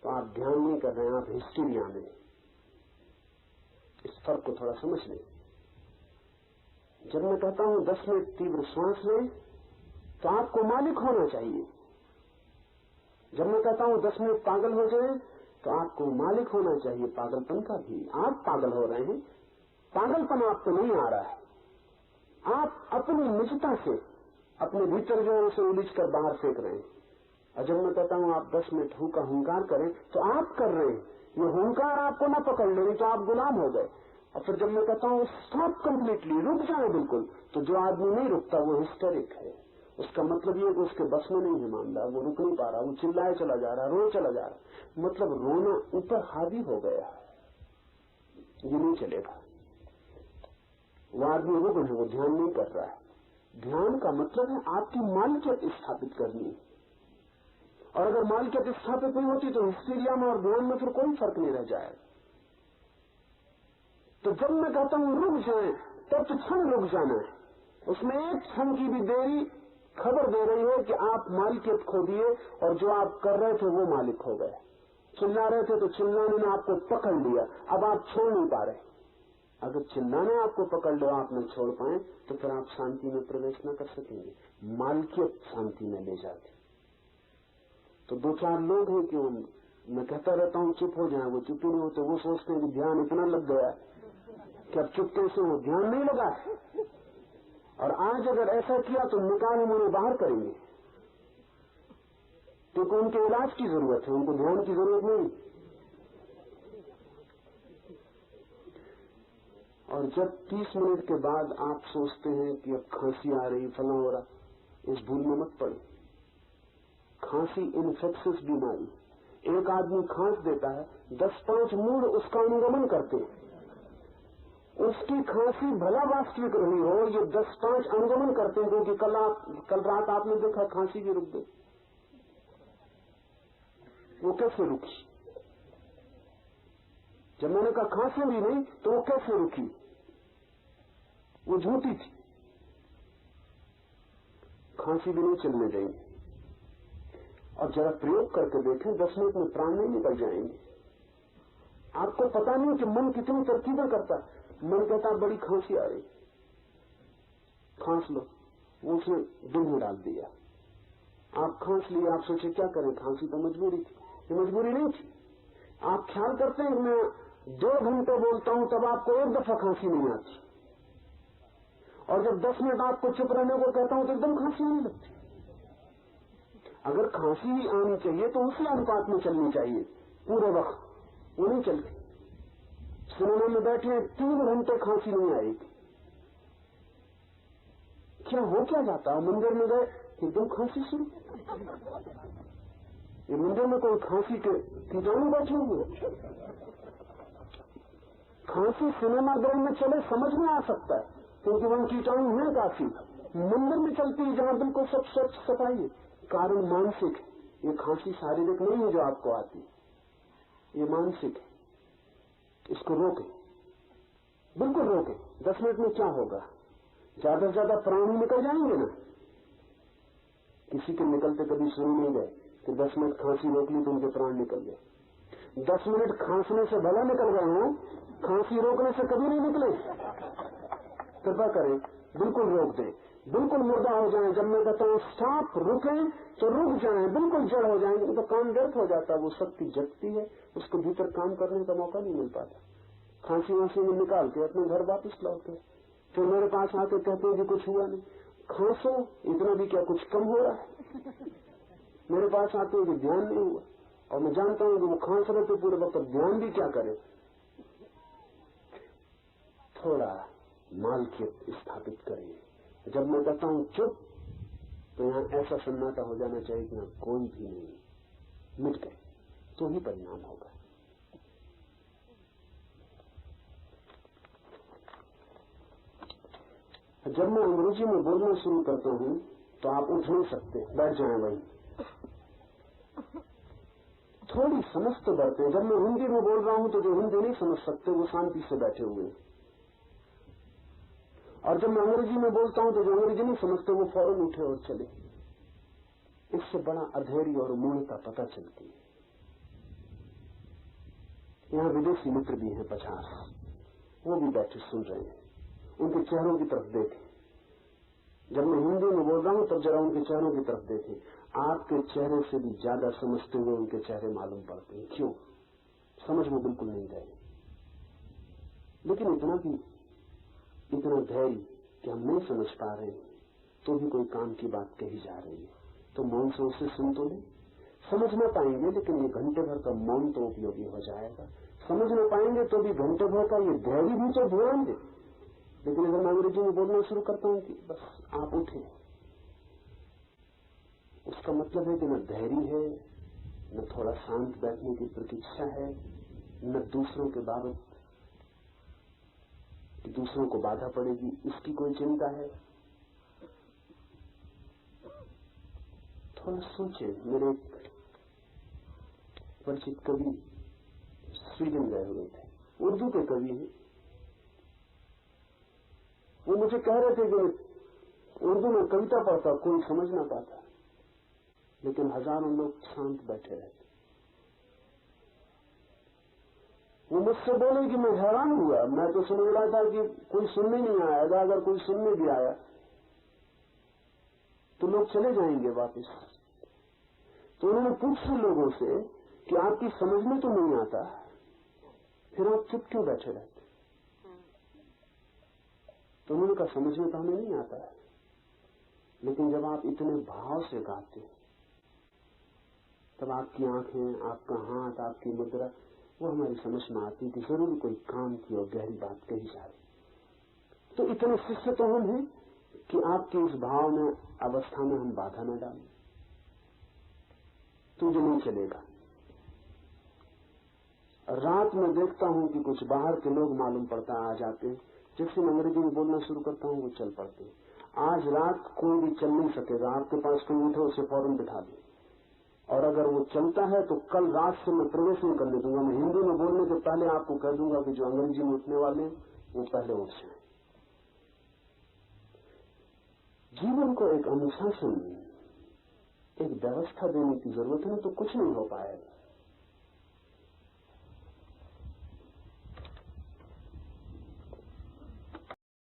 S1: तो आप ध्यान नहीं कर रहे हैं, आप हिस्टीरिया में। इस फर्क को थोड़ा समझ लें। जब मैं कहता हूं 10 मिनट तीव्र श्वास लें, तो आपको मालिक होना चाहिए। जब मैं कहता हूं 10 मिनट पागल हो जाए, तो आपको मालिक होना चाहिए पागलपन का भी। आप पागल हो रहे हैं, पागलपन आपको नहीं आ रहा है। आप अपनी निजता से अपने भीतर जो है उसे उलीझ कर बाहर फेंक रहे हैं। और जब मैं कहता हूं आप 10 मिनट हूं का हुंकार करें, तो आप कर रहे हैं। ये हुंकार आपको ना पकड़ ले तो आप गुलाम हो गए। और फिर जब मैं कहता हूं स्टॉप कंप्लीटली, रुक जाए बिल्कुल, तो जो आदमी नहीं रुकता वो हिस्टेरिक है। उसका मतलब ये कि उसके बस में नहीं है मामला, वो रुक नहीं पा रहा, वो चिल्लाए चला जा रहा, रोए चला जा रहा। मतलब रोना ऊपर हावी हो गया, ये नहीं चलेगा। वो आदमी रुक है, वो ध्यान नहीं कर रहा है। ध्यान का मतलब है आपकी मालिकियत स्थापित करनी है। और अगर मालिकियत स्थापित नहीं होती तो हिस्टीरिया में और ध्यान में फिर कोई फर्क नहीं रह जाएगा। तो जब मैं कहता हूं रुक जाए, तब तो क्षण रुक जाना है। उसमें एक क्षण की भी देरी खबर दे रही है कि आप मालिकियत खो दिए और जो आप कर रहे थे वो मालिक हो गए। चिल्ला रहे थे तो चिल्लाने ने आपको पकड़ लिया, अब आप छोड़ नहीं पा रहे। अगर चिल्लाने आपको पकड़ लो, आप न छोड़ पाए, तो फिर आप शांति में प्रवेश न कर सकेंगे। मालिकियत शांति में ले जाती। तो 2-4 लोग हैं कि मैं कहता रहता हूं चुप हो जाए, वो चुप ही नहीं होते। वो सोचते हैं कि ध्यान इतना लग गया कि अब चुपके से वो ध्यान नहीं लगा है। और आज अगर ऐसा किया तो निकाल उन्हें बाहर करेंगे, क्योंकि उनके इलाज की जरूरत है, उनको ध्यान की जरूरत नहीं। और जब 30 मिनट के बाद आप सोचते हैं कि अब खांसी आ रही, फला हो रहा, इस भूल में मत पड़े। खांसी इन्फेक्शियस बीमारी। एक आदमी खांस देता है, 10-5 मूड उसका अनुगमन करते हैं। उसकी खांसी भला वास्तविक रही हो, ये 10-5 अनुगमन करते हैं, क्योंकि कल रात आपने देखा खांसी भी रुक गई। वो कैसे रुकी? जब मैंने कहा खांसी भी नहीं, तो वो कैसे रुकी? वो झूठी थी। खांसी भी नहीं चलने देंगे। और जरा प्रयोग करके देखें, 10 मिनट में प्राण नहीं निकल जाएंगे। आपको पता नहीं कि मन कितनी तरकीबें करता है। मन कहता बड़ी खांसी आ रही, खांस लो, वो उसने दिल में डाल दिया। आप खांस लिए, आप सोचे क्या करें, खांसी तो मजबूरी थी। ये मजबूरी नहीं थी। आप ख्याल करते हैं मैं 2 घंटे बोलता हूं तब आपको एक दफा खांसी नहीं आती, और जब 10 मिनट आपको चुप रहने को कहता हूं तो एकदम खांसी नहीं लगती। अगर खांसी ही आनी चाहिए तो उसी अनुपात में चलनी चाहिए पूरे वक्त, वो नहीं चलती। सिनेमा में बैठे 3 घंटे खांसी नहीं आएगी। क्या हो क्या जाता है? मंदिर में गए एकदम खांसी शुरू। ये मंदिर में कोई खांसी के कीटाणु बैठे हुए? खांसी सिनेमा गृह में चले समझ में आ सकता है, क्योंकि वहां कीटाणु है काफी। मंदिर में चलती है जहां बिल्कुल सब स्वच्छ सफाई है। कारण मानसिक है। ये खांसी शारीरिक नहीं है जो आपको आती, ये मानसिक है। इसको रोके, बिल्कुल रोके। 10 मिनट में क्या होगा? ज्यादा से ज्यादा प्राण ही निकल जाएंगे ना। किसी के निकलते कभी सुन नहीं गए कि 10 मिनट खांसी रोक ली तो उनके प्राण निकल गए। 10 मिनट खांसने से भला निकल गए हो, खांसी रोकने से कभी नहीं निकले। कृपा करें, बिल्कुल रोक दें, बिल्कुल मुर्दा हो जाए। जब मैं कहता हूं स्टॉप, रुकें, तो रुक जाएं, बिल्कुल जड़ हो जाएंगे। तो काम व्यर्थ हो जाता है, वो शक्ति जगती है, उसको भीतर काम करने का मौका नहीं मिल पाता। खांसी वांसी में निकाल के अपने घर वापस लौट गए। फिर मेरे पास आके कहते हैं कि कुछ हुआ नहीं। खांसो, इतना भी क्या कुछ कम हो रहा है? मेरे पास आते हैं कि ध्यान नहीं हुआ, और मैं जानता हूं कि वो खांस रहे थे पूरे वक्त, ध्यान भी क्या करे। थोड़ा मालकियत स्थापित करें। जब मैं कहता हूं चुप, तो यहां ऐसा सन्नाटा हो जाना चाहिए कि यहां कोई भी नहीं, मिट गए, तो ही परिणाम होगा। जब मैं अंग्रेजी में बोलना शुरू करता हूं तो आप उठ नहीं सकते, बैठ जाएं वहीं। थोड़ी समझ तो बढ़ते हैं। जब मैं हिंदी में बोल रहा हूं तो जो हिंदी नहीं समझ सकते वो शांति से बैठे हुए हैं, और जब मैं अंग्रेजी में बोलता हूं तो जो अंग्रेजी नहीं समझते वो फौरन उठे और चले। इससे बड़ा अधैर्य और मूढ़ता पता चलती है। यहां विदेशी मित्र भी हैं 50, वो भी बैठे सुन रहे हैं। उनके चेहरों की तरफ देखें। जब मैं हिंदी में बोल रहा हूं तब जरा उनके चेहरों की तरफ देखें। आपके चेहरे से भी ज्यादा समझते हुए उनके चेहरे मालूम पड़ते हैं। क्यों? समझ में बिल्कुल नहीं गए, लेकिन इतना धैर्य कि हम नहीं समझ पा रहे हैं तो भी कोई काम की बात कही जा रही है, तो मौन से उसे सुन तो ले। समझ न पाएंगे लेकिन ये घंटे भर का मौन तो उपयोगी हो जाएगा। समझ न पाएंगे तो भी घंटे भर का ये धैर्य भी तो ध्यान दे। लेकिन अगर मैं अंग्रेजी में बोलना शुरू करता हूं कि बस आप उठे, उसका मतलब है कि न धैर्य है, न थोड़ा शांत बैठने की प्रतीक्षा है, न दूसरों के बाबत कि दूसरों को बाधा पड़ेगी इसकी कोई चिंता है। थोड़ा सोचे। मेरे एक परिचित कवि स्वीडन गए हुए थे, उर्दू के कवि हैं। वो मुझे कह रहे थे कि उर्दू में कविता पढ़ता कोई समझ ना पाता, लेकिन हजारों लोग शांत बैठे रहते। वो मुझसे बोले कि मैं हैरान हुआ, मैं तो समझ रहा था कि कोई सुनने नहीं आएगा, अगर कोई सुनने भी आया तो लोग चले जाएंगे वापस। तो उन्होंने पूछा लोगों से कि आपकी समझ में तो नहीं आता, फिर आप चुप क्यों बैठे रहते? तो उन्होंने कहा समझ में तो हमें नहीं आता है, लेकिन जब आप इतने भाव से गाते तब आपकी आंखें, आपका हाथ, आपकी मुद्रा वो हमारी समझ में आती कि जरूर कोई काम की और गहरी बात कही जा रही। तो इतने शिष्य तो हम हैं कि आपकी इस भाव में अवस्था में हम बाधा न डालें। तुझे नहीं चलेगा। रात में देखता हूं कि कुछ बाहर के लोग मालूम पड़ता आ जाते हैं, जैसे मैं अंग्रेजी में बोलना शुरू करता हूं वो चल पड़ते हैं। आज रात कोई भी चल नहीं सकेगा, आपके पास कोई उठे उसे फौरन बिठा दे, और अगर वो चलता है तो कल रात से मैं प्रवेश नहीं करने दूंगा। मैं हिंदी में बोलने के पहले आपको कह दूंगा कि जो अंग्रेजी में उठने वाले वो पहले उठ जाए। जीवन को एक अनुशासन, एक व्यवस्था देने की जरूरत है, तो कुछ नहीं हो पाएगा।